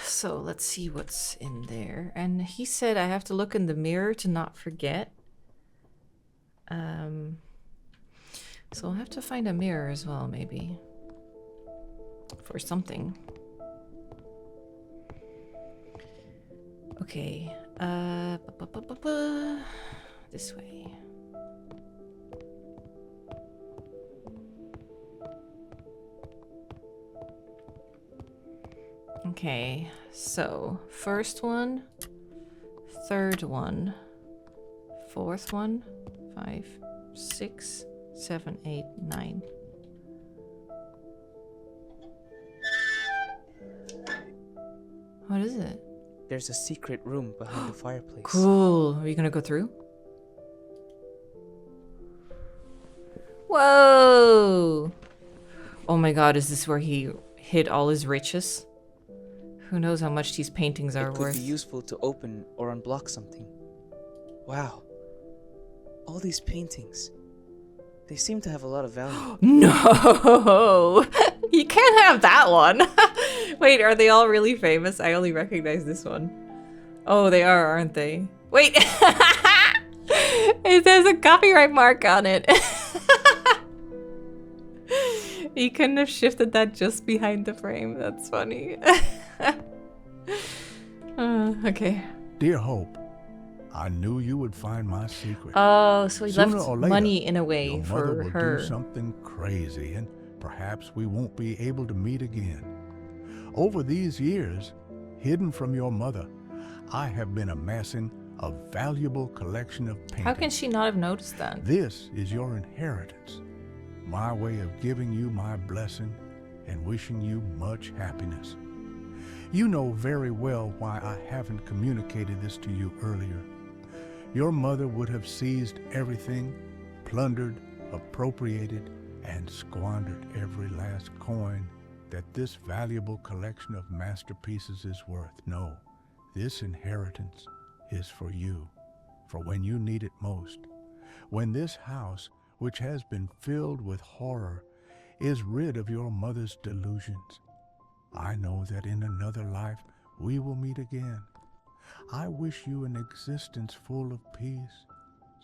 S1: So let's see what's in there. And he said I have to look in the mirror to not forget. So I'll have to find a mirror as well, maybe. For something. Okay. This way. Okay, so first one, third one, fourth one, 5, 6, 7, 8, 9. What is it?
S2: There's a secret room behind the fireplace.
S1: Cool. Are you gonna go through? Whoa! Oh my god, is this where he hid all his riches? Who knows how much these paintings are
S2: It could
S1: worth?
S2: be useful to open or unblock something. Wow. All these paintings. They seem to have a lot of value.
S1: No! You can't have that one! Wait, are they all really famous? I only recognize this one. Oh, they are, aren't they? Wait! It says a copyright mark on it. You couldn't have shifted that just behind the frame. That's funny. Okay.
S4: Dear Hope, I knew you would find my secret.
S1: Oh, so he
S4: Sooner
S1: left
S4: or later,
S1: money in a way
S4: your mother
S1: for
S4: will
S1: her.
S4: do something crazy, and perhaps we won't be able to meet again. Over these years, hidden from your mother, I have been amassing a valuable collection of paintings.
S1: How can she not have noticed that?
S4: This is your inheritance, my way of giving you my blessing and wishing you much happiness. You know very well why I haven't communicated this to you earlier. Your mother would have seized everything, plundered, appropriated, and squandered every last coin that this valuable collection of masterpieces is worth. No, this inheritance is for you, for when you need it most. When this house, which has been filled with horror, is rid of your mother's delusions. I know that in another life we will meet again. I wish you an existence full of peace,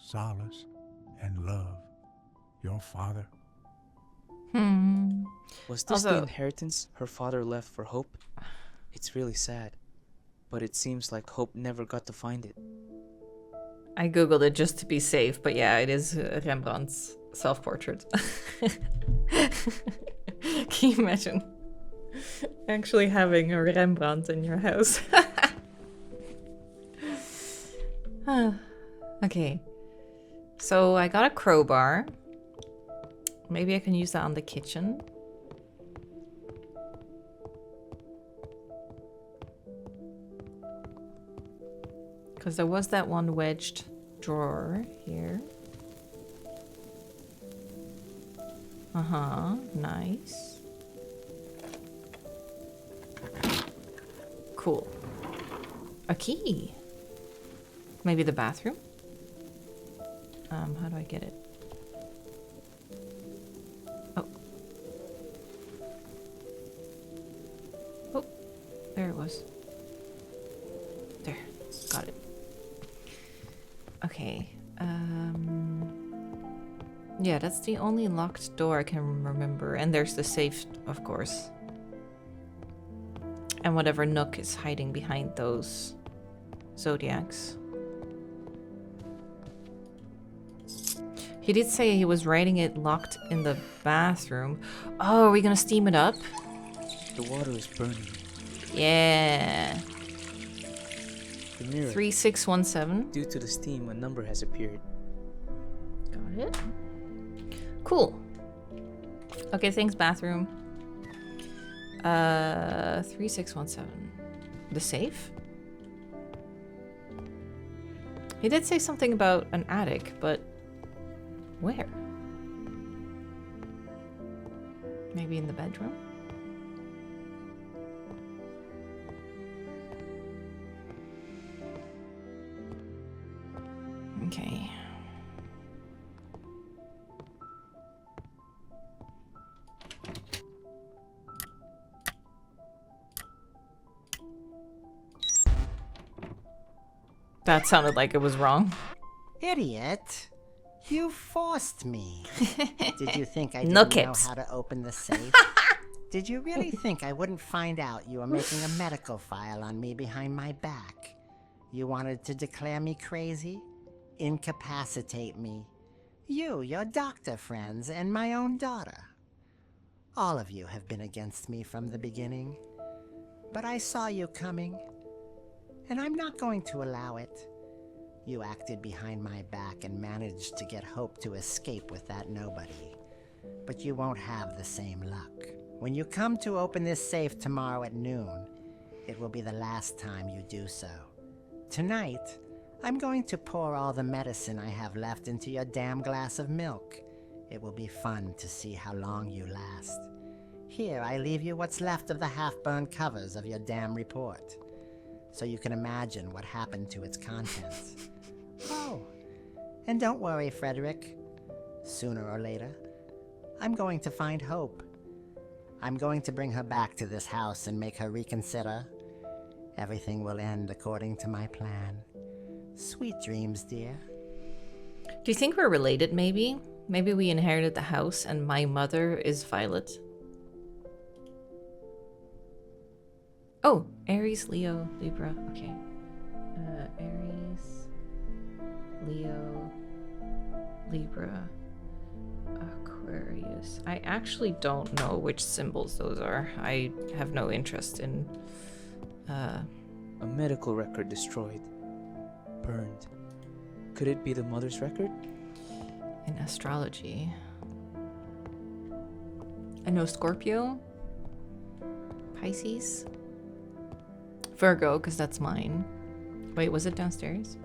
S4: solace, and love. Your father.
S2: Was this the
S1: Also-
S2: inheritance her father left for Hope? It's really sad, but it seems like Hope never got to find it.
S1: I googled it just to be safe, but yeah, it is Rembrandt's self-portrait. Can you imagine actually having a Rembrandt in your house? Okay, so I got a crowbar. Maybe I can use that on the kitchen. Because there was that one wedged drawer here. Uh-huh, nice. Cool. A key. Maybe the bathroom? How do I get it? Oh. Oh, there it was. There, got it. Okay, yeah, that's the only locked door I can remember. And there's the safe, of course. And whatever nook is hiding behind those zodiacs. He did say he was writing it locked in the bathroom. Oh, are we gonna steam it up?
S2: The water is burning.
S1: Yeah.
S2: The mirror.
S1: 3617.
S2: Due to the steam, a number has appeared.
S1: Got it. Cool. Okay, thanks, bathroom. 3617. The safe? He did say something about an attic, but where? Maybe in the bedroom? Okay. That sounded like it was wrong.
S6: Idiot! You forced me. Did you think I
S1: No
S6: didn't know
S1: kids.
S6: how to open the safe? Did you really think I wouldn't find out you were making a medical file on me behind my back? You wanted to declare me crazy? Incapacitate me? You, your doctor friends, and my own daughter. All of you have been against me from the beginning. But I saw you coming, and I'm not going to allow it. You acted behind my back and managed to get Hope to escape with that nobody. But you won't have the same luck. When you come to open this safe tomorrow at noon, it will be the last time you do so. Tonight, I'm going to pour all the medicine I have left into your damn glass of milk. It will be fun to see how long you last. Here, I leave you what's left of the half-burned covers of your damn report, so you can imagine what happened to its contents. Oh, and don't worry, Frederick. Sooner or later, I'm going to find Hope. I'm going to bring her back to this house and make her reconsider. Everything will end according to my plan. Sweet dreams, dear.
S1: Do you think we're related, maybe? Maybe we inherited the house and my mother is Violet? Oh, Aries, Leo, Libra. Okay. Aries, Leo, Libra, Aquarius. I actually don't know which symbols those are. I have no interest in...
S2: A medical record destroyed. Burned. Could it be the mother's record?
S1: in astrology. I know Scorpio, Pisces, Virgo, because that's mine. Wait, was it downstairs?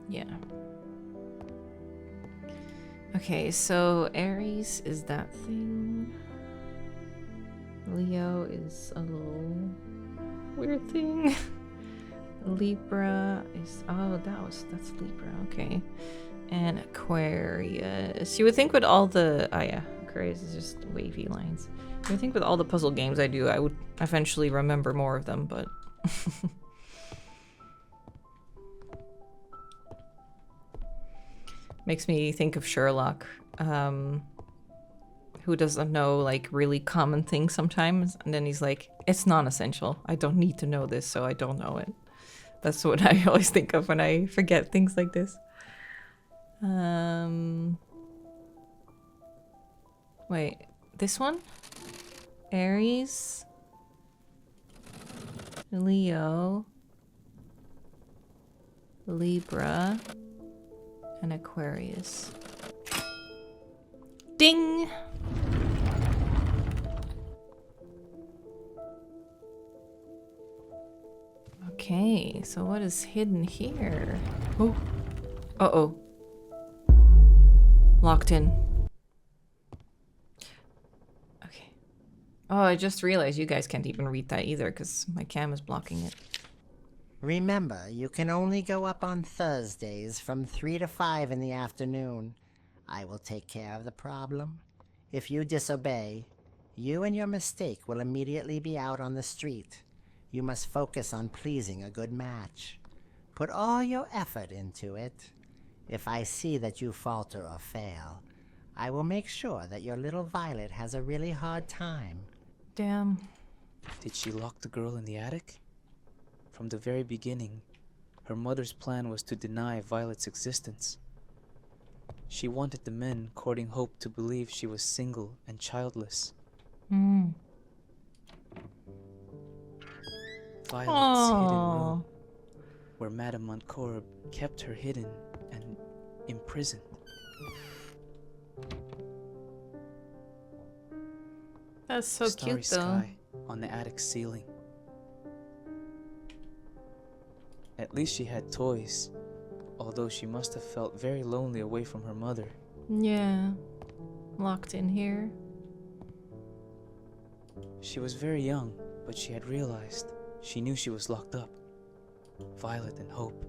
S1: Yeah. Okay, so Aries is that thing. Leo is a little weird thing. Libra is, oh, that's Libra, okay. And Aquarius. You would think with all the, oh yeah, Aquarius is just wavy lines. You would think with all the puzzle games I do, I would eventually remember more of them, but... Makes me think of Sherlock, who doesn't know, like, really common things sometimes, and then he's like, it's non-essential. I don't need to know this, so I don't know it. That's what I always think of when I forget things like this. Wait, this one? Aries, Leo, Libra, and Aquarius. Ding! Okay, so what is hidden here? Oh. Uh-oh. Locked in. Okay. Oh, I just realized you guys can't even read that either because my cam is blocking it.
S6: Remember, you can only go up on Thursdays from 3 to 5 in the afternoon. I will take care of the problem. If you disobey, you and your mistake will immediately be out on the street. You must focus on pleasing a good match. Put all your effort into it. If I see that you falter or fail, I will make sure that your little Violet has a really hard time.
S1: Damn.
S2: Did she lock the girl in the attic? From the very beginning, her mother's plan was to deny Violet's existence. She wanted the men courting Hope to believe she was single and childless.
S1: Mm.
S2: Violet's hidden room, where Madame Montcorb kept her hidden and imprisoned.
S1: That's so
S2: Starry
S1: cute, though.
S2: sky on the attic ceiling. At least she had toys, although she must have felt very lonely away from her mother.
S1: Yeah. locked in here.
S2: She was very young, but she had realized she knew she was locked up. Violet and Hope.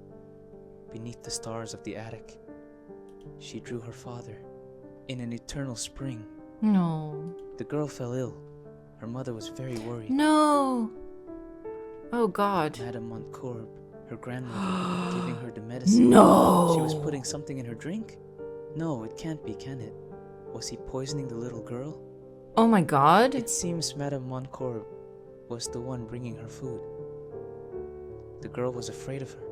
S2: Beneath the stars of the attic, she drew her father. In an eternal spring,
S1: No.
S2: the girl fell ill. Her mother was very worried.
S1: No. Oh God.
S2: Madame Montcorp, her grandmother, giving her the medicine.
S1: No.
S2: She was putting something in her drink? No, it can't be, can it? Was he poisoning the little girl?
S1: Oh my God.
S2: It seems Madame Montcorp was the one bringing her food. The girl was afraid of her.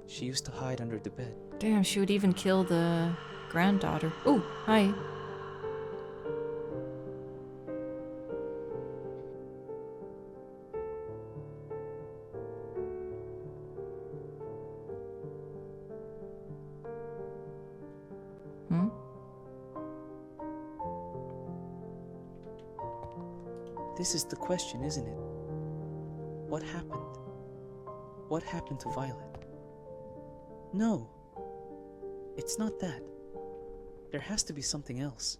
S2: She used to hide under the bed.
S1: Damn, she would even kill the granddaughter. Oh, hi. Hmm?
S2: This is the question, isn't it? What happened? What happened to Violet? No. It's not that. There has to be something else.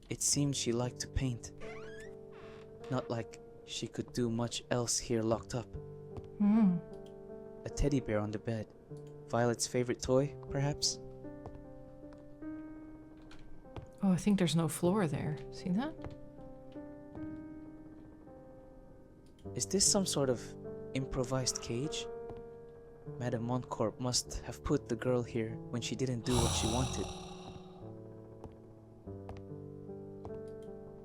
S2: It seemed she liked to paint. Not like she could do much else here locked up.
S1: Hmm.
S2: A teddy bear on the bed. Violet's favorite toy, perhaps?
S1: Oh, I think there's no floor there. See that?
S2: Is this some sort of improvised cage? Madame Montcorp must have put the girl here when she didn't do what she wanted.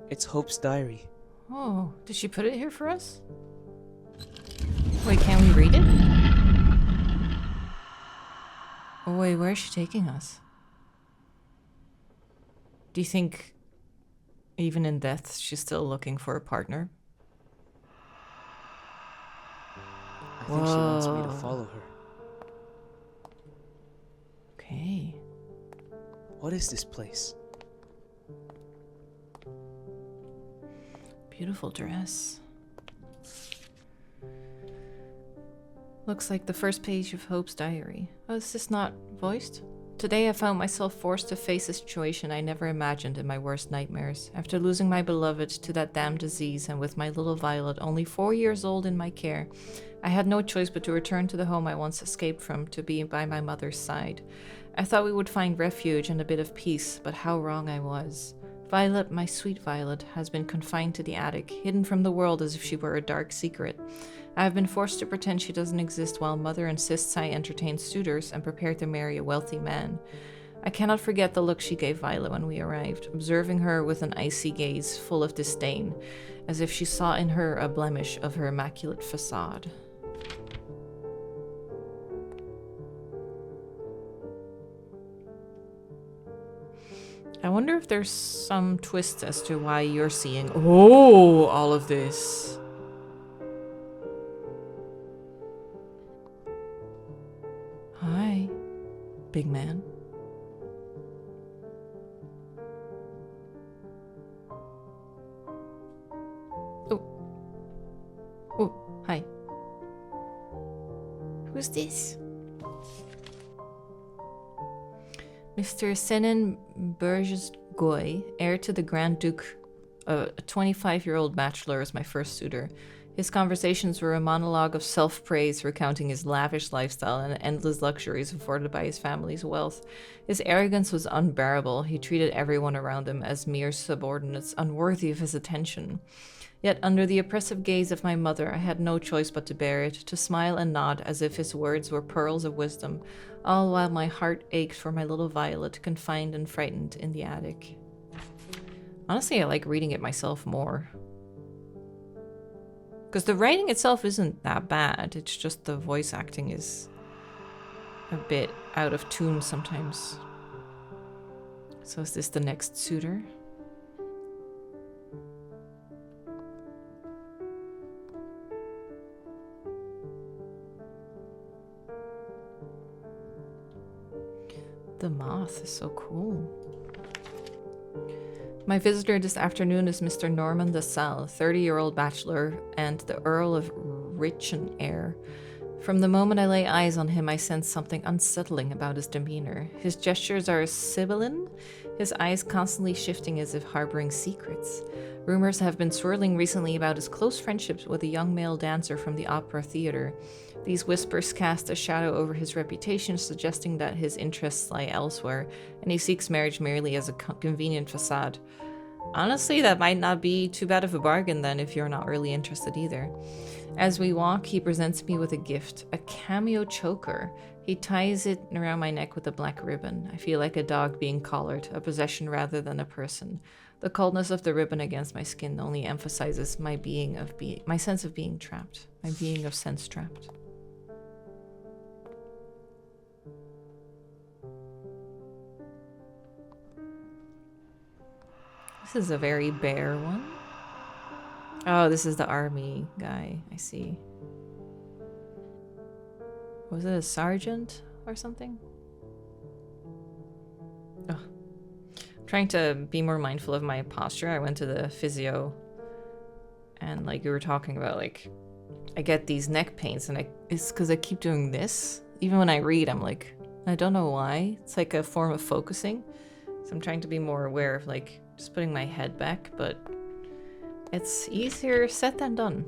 S2: It's Hope's diary.
S1: Oh, did she put it here for us? Wait, can we read it? Oh wait, where is she taking us? Do you think even in death she's still looking for a partner?
S2: I think she wants me to
S1: Whoa.
S2: follow her.
S1: Okay.
S2: What is this place?
S1: Beautiful dress. Looks like the first page of Hope's diary. Oh, is this not voiced? Today I found myself forced to face a situation I never imagined in my worst nightmares. After losing my beloved to that damned disease and with my little Violet only 4 years old in my care, I had no choice but to return to the home I once escaped from to be by my mother's side. I thought we would find refuge and a bit of peace, but how wrong I was. Violet, my sweet Violet, has been confined to the attic, hidden from the world as if she were a dark secret. I have been forced to pretend she doesn't exist while Mother insists I entertain suitors and prepare to marry a wealthy man. I cannot forget the look she gave Violet when we arrived, observing her with an icy gaze full of disdain, as if she saw in her a blemish of her immaculate facade. I wonder if there's some twist as to why you're seeing all of this. Hi, big man. Oh, hi. Who's this? Mr. Senan Burgess Goy, heir to the Grand Duke, a 25-year-old bachelor, is my first suitor. His conversations were a monologue of self-praise, recounting his lavish lifestyle and endless luxuries afforded by his family's wealth. His arrogance was unbearable. He treated everyone around him as mere subordinates, unworthy of his attention. Yet under the oppressive gaze of my mother, I had no choice but to bear it, to smile and nod as if his words were pearls of wisdom, all while my heart ached for my little Violet, confined and frightened in the attic. Honestly, I like reading it myself more. Because the writing itself isn't that bad, it's just the voice acting is a bit out of tune sometimes. So is this the next suitor? The moth is so cool. My visitor this afternoon is Mr. Norman de Salle, 30-year-old bachelor and the Earl of Richon heir. From the moment I lay eyes on him, I sense something unsettling about his demeanor. His gestures are sibilant, his eyes constantly shifting as if harboring secrets. Rumors have been swirling recently about his close friendships with a young male dancer from the opera theater. These whispers cast a shadow over his reputation, suggesting that his interests lie elsewhere, and he seeks marriage merely as a convenient facade. Honestly, that might not be too bad of a bargain then if you're not really interested either. As we walk, he presents me with a gift, a cameo choker. He ties it around my neck with a black ribbon. I feel like a dog being collared, a possession rather than a person. The coldness of the ribbon against my skin only emphasizes my sense of being trapped, my being of sense trapped. This is a very bare one. Oh, this is the army guy. I see. Was it a sergeant or something? Oh. I'm trying to be more mindful of my posture. I went to the physio and like you were talking about, like I get these neck pains and it's because I keep doing this. Even when I read, I'm like, I don't know why. It's like a form of focusing. So I'm trying to be more aware of like just putting my head back, but it's easier said than done.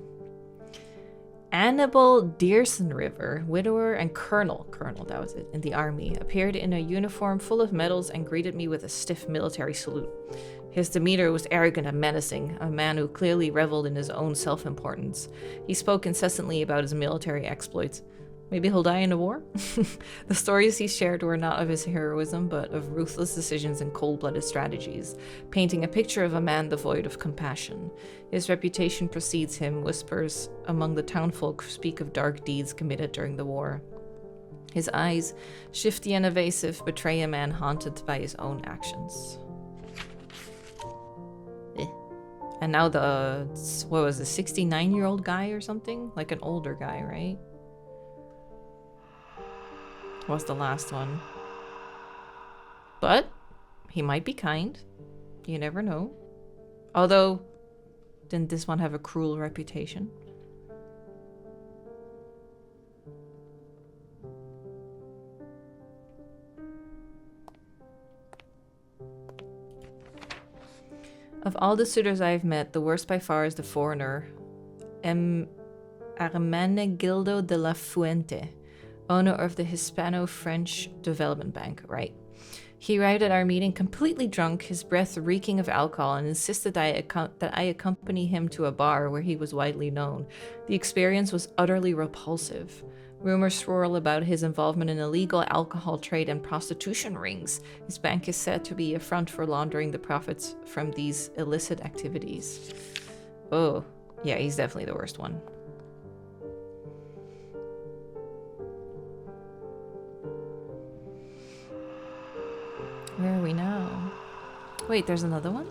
S1: Annabel Dearson River, widower and colonel, that was it, in the army, appeared in a uniform full of medals and greeted me with a stiff military salute. His demeanor was arrogant and menacing, a man who clearly reveled in his own self-importance. He spoke incessantly about his military exploits. Maybe he'll die in a war? The stories he shared were not of his heroism, but of ruthless decisions and cold-blooded strategies, painting a picture of a man devoid of compassion. His reputation precedes him. Whispers among the townfolk speak of dark deeds committed during the war. His eyes, shifty and evasive, betray a man haunted by his own actions. And now the 69-year-old guy or something? Like an older guy, right? Was the last one. But he might be kind. You never know. Although, didn't this one have a cruel reputation? Of all the suitors I have met, the worst by far is the foreigner, Hermenegildo de la Fuente, owner of the Hispano-French Development Bank, right? He arrived at our meeting completely drunk, his breath reeking of alcohol, and insisted that I accompany him to a bar where he was widely known. The experience was utterly repulsive. Rumors swirl about his involvement in illegal alcohol trade and prostitution rings. His bank is said to be a front for laundering the profits from these illicit activities. Oh, yeah, he's definitely the worst one. Where are we now? Wait, there's another one?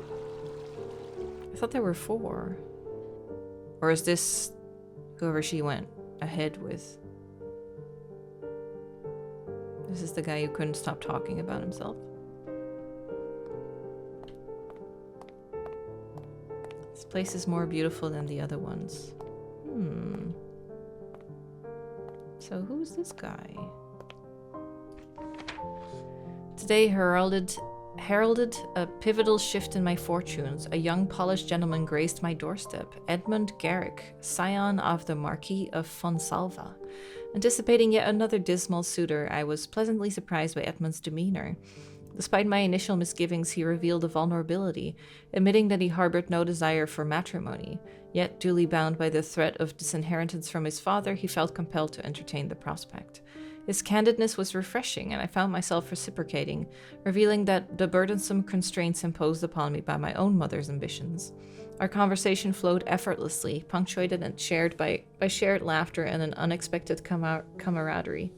S1: I thought there were 4. Or is this whoever she went ahead with? This is the guy who couldn't stop talking about himself. This place is more beautiful than the other ones. So who's this guy? Today heralded a pivotal shift in my fortunes. A young Polish gentleman graced my doorstep, Edmund Garrick, scion of the Marquis of Fonsalva. Anticipating yet another dismal suitor, I was pleasantly surprised by Edmund's demeanor. Despite my initial misgivings, he revealed a vulnerability, admitting that he harbored no desire for matrimony. Yet, duly bound by the threat of disinheritance from his father, he felt compelled to entertain the prospect. His candidness was refreshing, and I found myself reciprocating, revealing that the burdensome constraints imposed upon me by my own mother's ambitions. Our conversation flowed effortlessly, punctuated and shared by shared laughter and an unexpected camaraderie.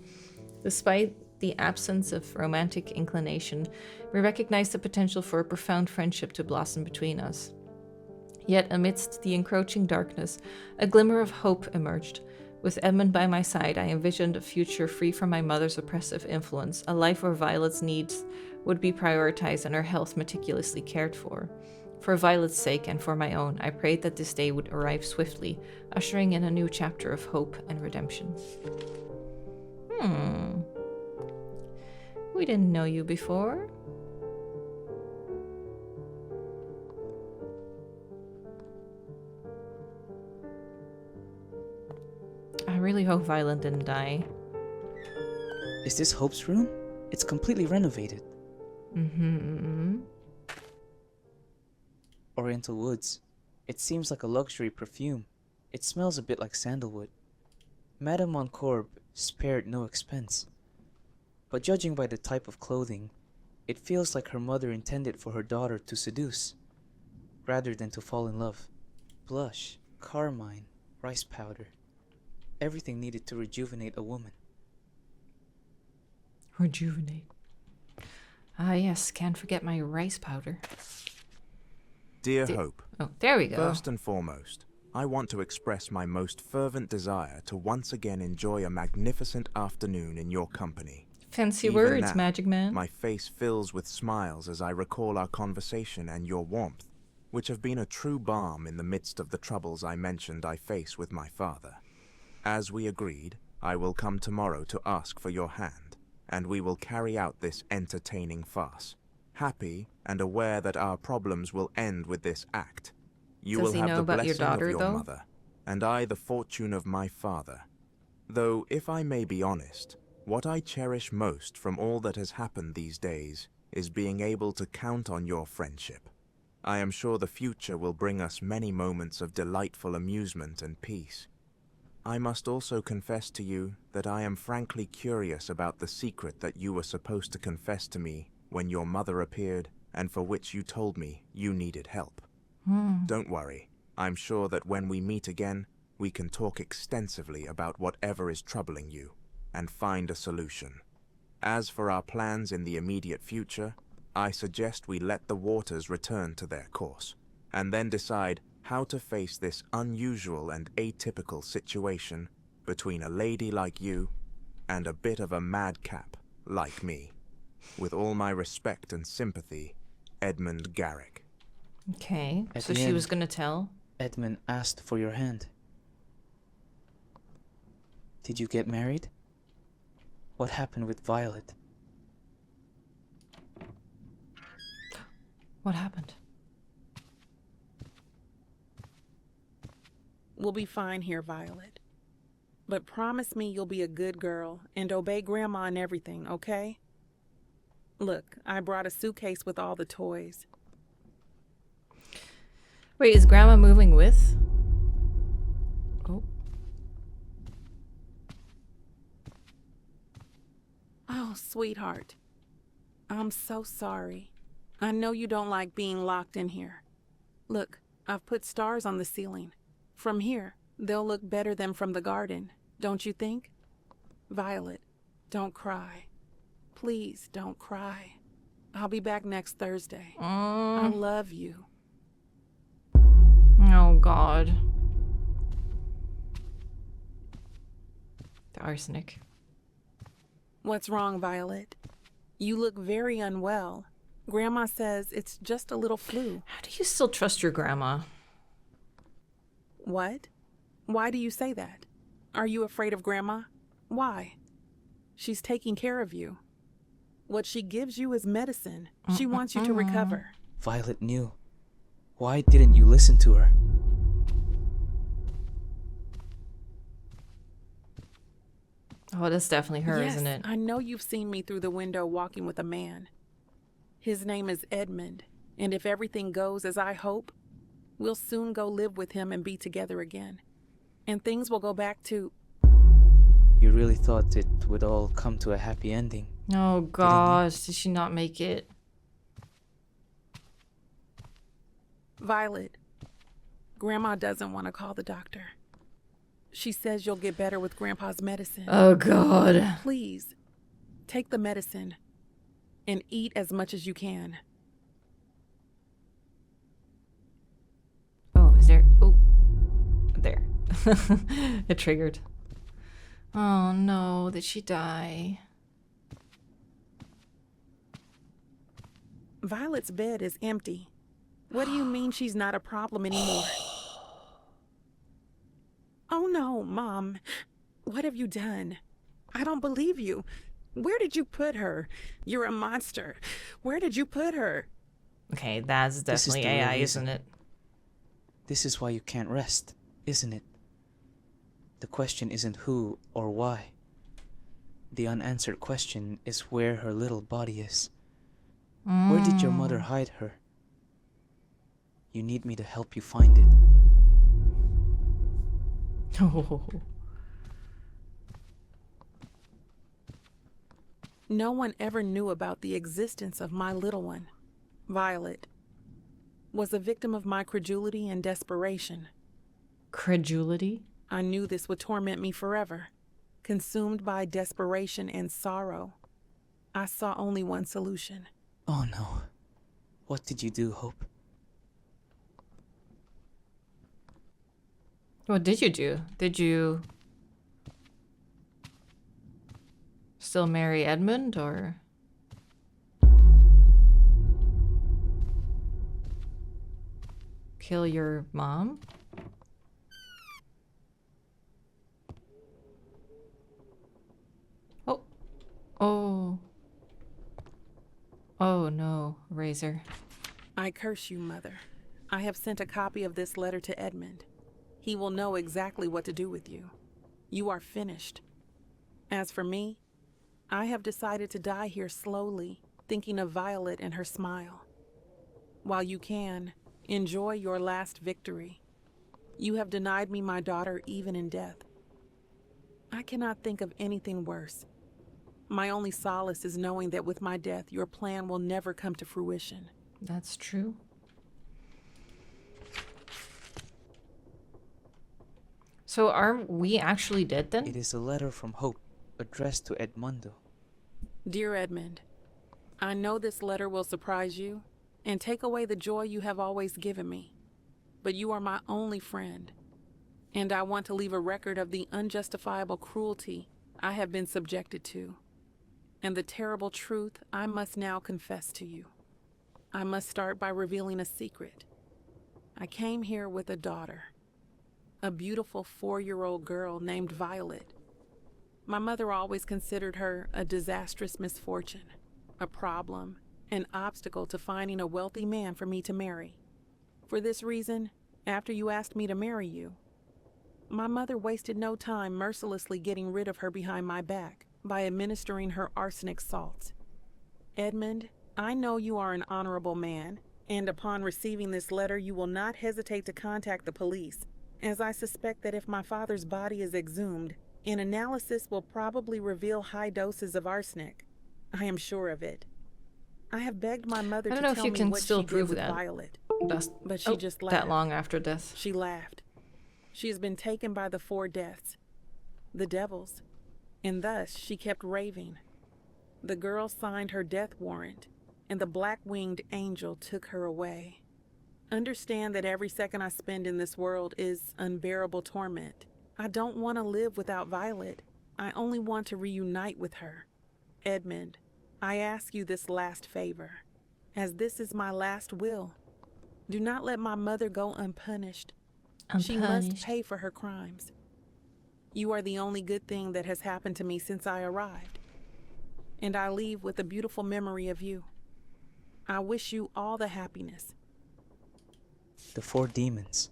S1: Despite the absence of romantic inclination, we recognized the potential for a profound friendship to blossom between us. Yet amidst the encroaching darkness, a glimmer of hope emerged. With Edmund by my side, I envisioned a future free from my mother's oppressive influence, a life where Violet's needs would be prioritized and her health meticulously cared for. For Violet's sake and for my own, I prayed that this day would arrive swiftly, ushering in a new chapter of hope and redemption. We didn't know you before. I really hope Violet didn't die.
S2: Is this Hope's room? It's completely renovated. Oriental woods. It seems like a luxury perfume. It smells a bit like sandalwood. Madame Moncorbe spared no expense. But judging by the type of clothing, it feels like her mother intended for her daughter to seduce, rather than to fall in love. Blush, carmine, rice powder. Everything needed to rejuvenate a woman.
S1: Rejuvenate. Ah, yes, can't forget my rice powder.
S7: Dear Hope.
S1: Oh, there we go.
S7: First and foremost, I want to express my most fervent desire to once again enjoy a magnificent afternoon in your company.
S1: Fancy
S7: Even
S1: words,
S7: now,
S1: Magic Man.
S7: My face fills with smiles as I recall our conversation and your warmth, which have been a true balm in the midst of the troubles I mentioned I face with my father. As we agreed, I will come tomorrow to ask for your hand, and we will carry out this entertaining farce. Happy and aware that our problems will end with this act. You
S1: Does
S7: will
S1: he
S7: have
S1: know
S7: the
S1: about
S7: blessing
S1: your daughter,
S7: of your
S1: though?
S7: mother, and I the fortune of my father. Though, if I may be honest, what I cherish most from all that has happened these days is being able to count on your friendship. I am sure the future will bring us many moments of delightful amusement and peace. I must also confess to you that I am frankly curious about the secret that you were supposed to confess to me when your mother appeared and for which you told me you needed help. Don't worry, I'm sure that when we meet again, we can talk extensively about whatever is troubling you and find a solution. As for our plans in the immediate future, I suggest we let the waters return to their course, and then decide how to face this unusual and atypical situation between a lady like you and a bit of a madcap like me. With all my respect and sympathy, Edmund Garrick.
S1: Okay,
S2: At
S1: so
S2: the
S1: she
S2: end,
S1: was gonna tell.
S2: Edmund asked for your hand. Did you get married? What happened with Violet?
S1: What happened?
S5: We'll be fine here, Violet. But promise me you'll be a good girl and obey Grandma and everything, okay? Look, I brought a suitcase with all the toys.
S1: Wait, is Grandma moving with? Oh.
S5: Oh, sweetheart. I'm so sorry. I know you don't like being locked in here. Look, I've put stars on the ceiling. From here, they'll look better than from the garden, don't you think? Violet, don't cry. Please don't cry. I'll be back next Thursday. I love you.
S1: Oh, God. The arsenic.
S5: What's wrong, Violet? You look very unwell. Grandma says it's just a little flu.
S1: How do you still trust your grandma?
S5: What? Why do you say that? Are you afraid of Grandma? Why? She's taking care of you. What she gives you is medicine. She wants you to recover.
S2: Violet knew. Why didn't you listen to her?
S1: Oh, that's definitely her,
S5: Yes,
S1: isn't it?
S5: I know you've seen me through the window walking with a man. His name is Edmund, and if everything goes as I hope, we'll soon go live with him and be together again. And things will go back to...
S2: You really thought it would all come to a happy ending.
S1: Oh, gosh. Did she not make it?
S5: Violet, Grandma doesn't want to call the doctor. She says you'll get better with Grandpa's medicine.
S1: Oh, God.
S5: Please, take the medicine and eat as much as you can.
S1: Oh, is there... Oh. There. It triggered. Oh, no. Did she die?
S5: Violet's bed is empty. What do you mean she's not a problem anymore? Oh no, Mom. What have you done? I don't believe you. Where did you put her? You're a monster. Where did you put her?
S1: Okay, that's
S2: This is
S1: definitely
S2: the real
S1: AI,
S2: reason.
S1: isn't it?
S2: This is why you can't rest, isn't it? The question isn't who or why. The unanswered question is where her little body is. Where did your mother hide her? You need me to help you find it.
S5: No one ever knew about the existence of my little one. Violet was a victim of my credulity and desperation.
S1: Credulity?
S5: I knew this would torment me forever. Consumed by desperation and sorrow, I saw only one solution.
S2: Oh no. What did you do, Hope?
S1: What did you do? Did you still marry Edmund, or? Kill your mom? Oh. Oh. Oh no, Razor.
S5: I curse you, Mother. I have sent a copy of this letter to Edmund. He will know exactly what to do with you. You are finished. As for me, I have decided to die here slowly, thinking of Violet and her smile. While you can, enjoy your last victory. You have denied me my daughter even in death. I cannot think of anything worse. My only solace is knowing that with my death, your plan will never come to fruition.
S1: That's true. So are we actually dead then?
S2: It is a letter from Hope, addressed to Edmundo.
S5: Dear Edmund, I know this letter will surprise you and take away the joy you have always given me. But you are my only friend, and I want to leave a record of the unjustifiable cruelty I have been subjected to, and the terrible truth I must now confess to you. I must start by revealing a secret. I came here with a daughter, a beautiful 4-year-old girl named Violet. My mother always considered her a disastrous misfortune, a problem, an obstacle to finding a wealthy man for me to marry. For this reason, after you asked me to marry you, my mother wasted no time mercilessly getting rid of her behind my back by administering her arsenic salts. Edmund, I know you are an honorable man, and upon receiving this letter you will not hesitate to contact the police, as I suspect that if my father's body is exhumed, an analysis will probably reveal high doses of arsenic. I am sure of it. I have begged my mother
S1: I
S5: to
S1: don't know if
S5: tell
S1: you
S5: me
S1: can
S5: what
S1: still
S5: she did
S1: prove
S5: with
S1: that.
S5: Violet,
S1: That's
S5: but she just laughed.
S1: that long after death.
S5: She laughed. She has been taken by the 4 deaths, the devils, and thus she kept raving. The girl signed her death warrant, and the black-winged angel took her away. Understand that every second I spend in this world is unbearable torment. I don't want to live without Violet. I only want to reunite with her. Edmund, I ask you this last favor, as this is my last will. Do not let my mother go unpunished. She must pay for her crimes. You are the only good thing that has happened to me since I arrived, and I leave with a beautiful memory of you. I wish you all the happiness.
S2: The 4 demons.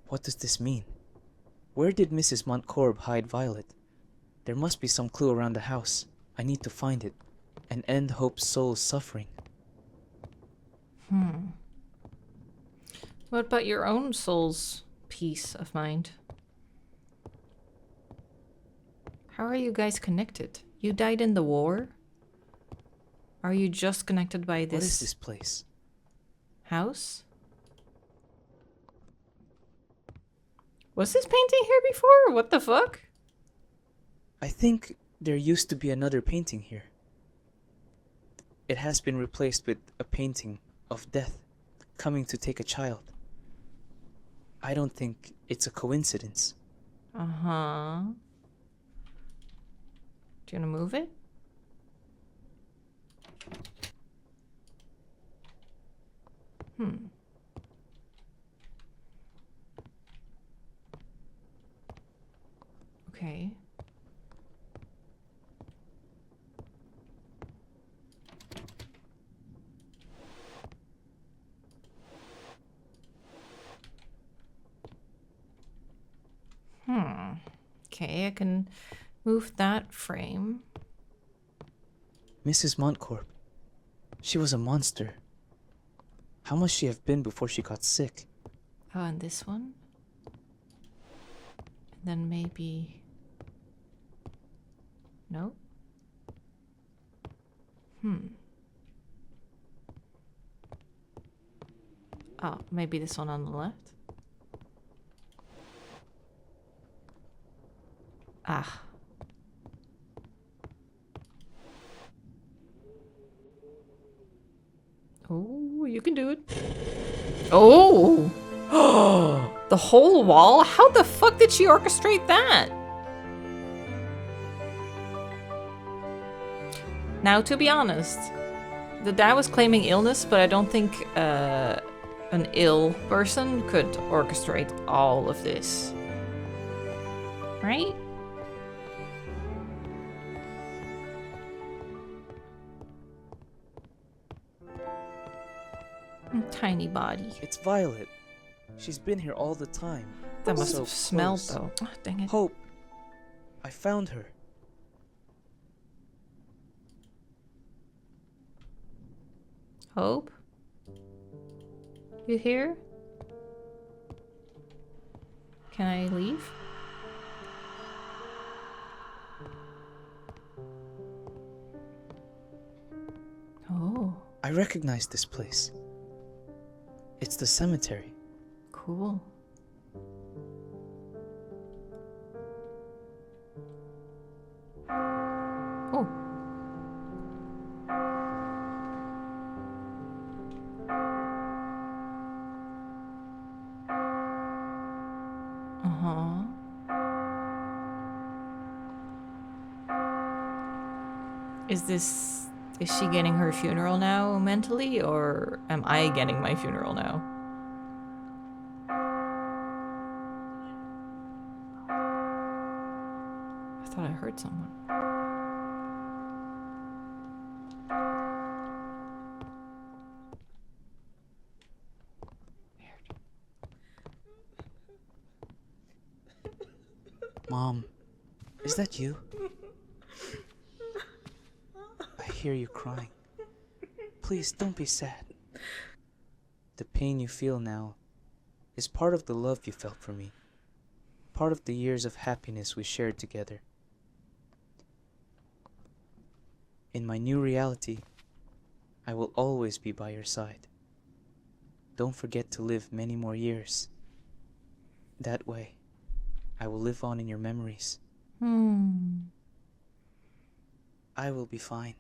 S2: What does this mean? Where did Mrs. Montcorb hide Violet? There must be some clue around the house. I need to find it and end Hope's soul's suffering.
S1: What about your own soul's peace of mind? How are you guys connected? You died in the war? Are you just connected by
S2: What is this place?
S1: house? Was this painting here before? What the fuck?
S2: I think there used to be another painting here. It has been replaced with a painting of death coming to take a child. I don't think it's a coincidence.
S1: Uh-huh. Do you want to move it? Okay, I can move that frame.
S2: Mrs. Montcorp. She was a monster. How must she have been before she got sick?
S1: Oh, and this one. And then maybe... No? Oh, maybe this one on the left? Ah. Oh, you can do it. Oh! The whole wall? How the fuck did she orchestrate that? Now, to be honest, the dad was claiming illness, but I don't think an ill person could orchestrate all of this. Right? Tiny body.
S2: It's Violet. She's been here all the time.
S1: That must
S2: So
S1: have smelled,
S2: close.
S1: though. Oh, dang it.
S2: Hope. I found her.
S1: Hope? You here? Can I leave? Oh,
S2: I recognize this place. It's the cemetery.
S1: cool. Oh. Uh-huh. Is she getting her funeral now mentally, or am I getting my funeral now? I thought I heard someone.
S2: Mom, is that you? I hear you crying. Please don't be sad. The pain you feel now is part of the love you felt for me. Part of the years of happiness we shared together. In my new reality, I will always be by your side. Don't forget to live many more years. That way, I will live on in your memories. I will be fine.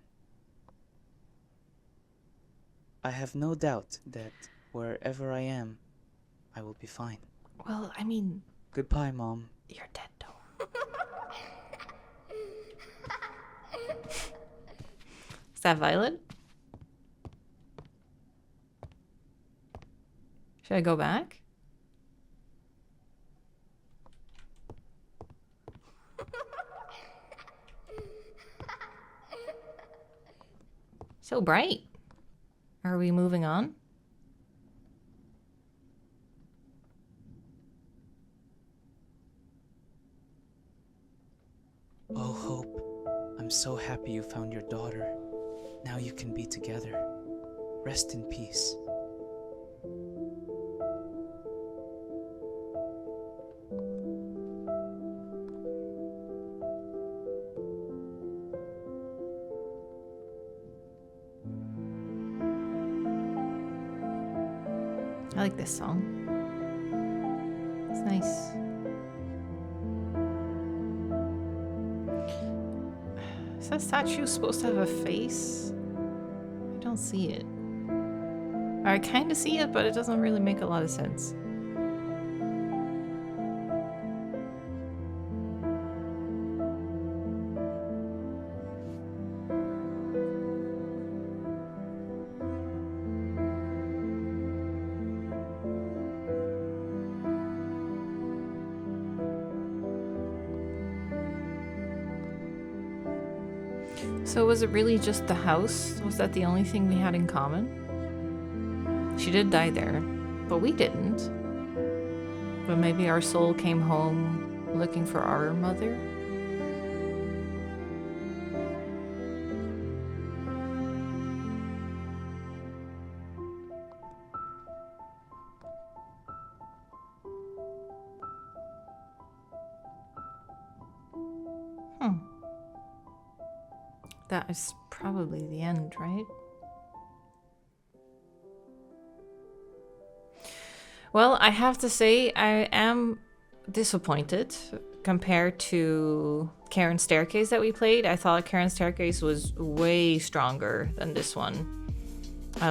S2: I have no doubt that wherever I am, I will be fine.
S1: Well, I mean,
S2: Goodbye, Mom.
S1: you're dead though. Is that Violet? Should I go back? So bright. Are we moving on?
S2: Oh, Hope, I'm so happy you found your daughter. Now you can be together. Rest in peace.
S1: I like this song. It's nice. Is that statue supposed to have a face? I don't see it. Or I kind of see it, but it doesn't really make a lot of sense. So was it really just the house? Was that the only thing we had in common? She did die there, but we didn't. But maybe our soul came home Looking for our mother. That is probably the end, right? Well, I have to say I am disappointed compared to Karen's Staircase that we played. I thought Karen's Staircase was way stronger than this one.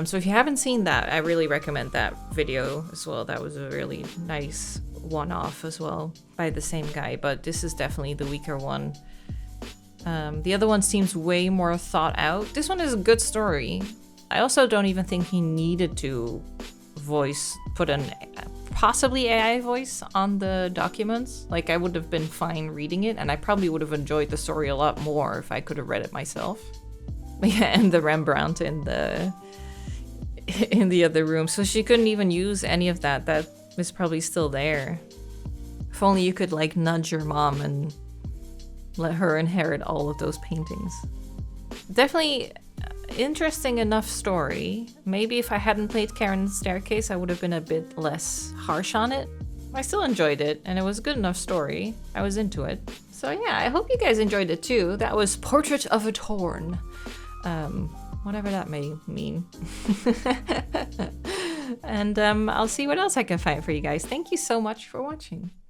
S1: So if you haven't seen that, I really recommend that video as well. That was a really nice one-off as well by the same guy, but this is definitely the weaker one. The other one seems way more thought out. This one is a good story. I also don't even think he needed to put an possibly AI voice on the documents. Like, I would have been fine reading it, and I probably would have enjoyed the story a lot more if I could have read it myself. Yeah, and the Rembrandt in the other room. So she couldn't even use any of that. That was probably still there. If only you could like nudge your mom and let her inherit all of those paintings. Definitely interesting enough story. Maybe if I hadn't played Karen's Staircase, I would have been a bit less harsh on it. I still enjoyed it, and it was a good enough story. I was into it. So yeah, I hope you guys enjoyed it too. That was Portrait of a Torn. Whatever that may mean. And I'll see what else I can find for you guys. Thank you so much for watching.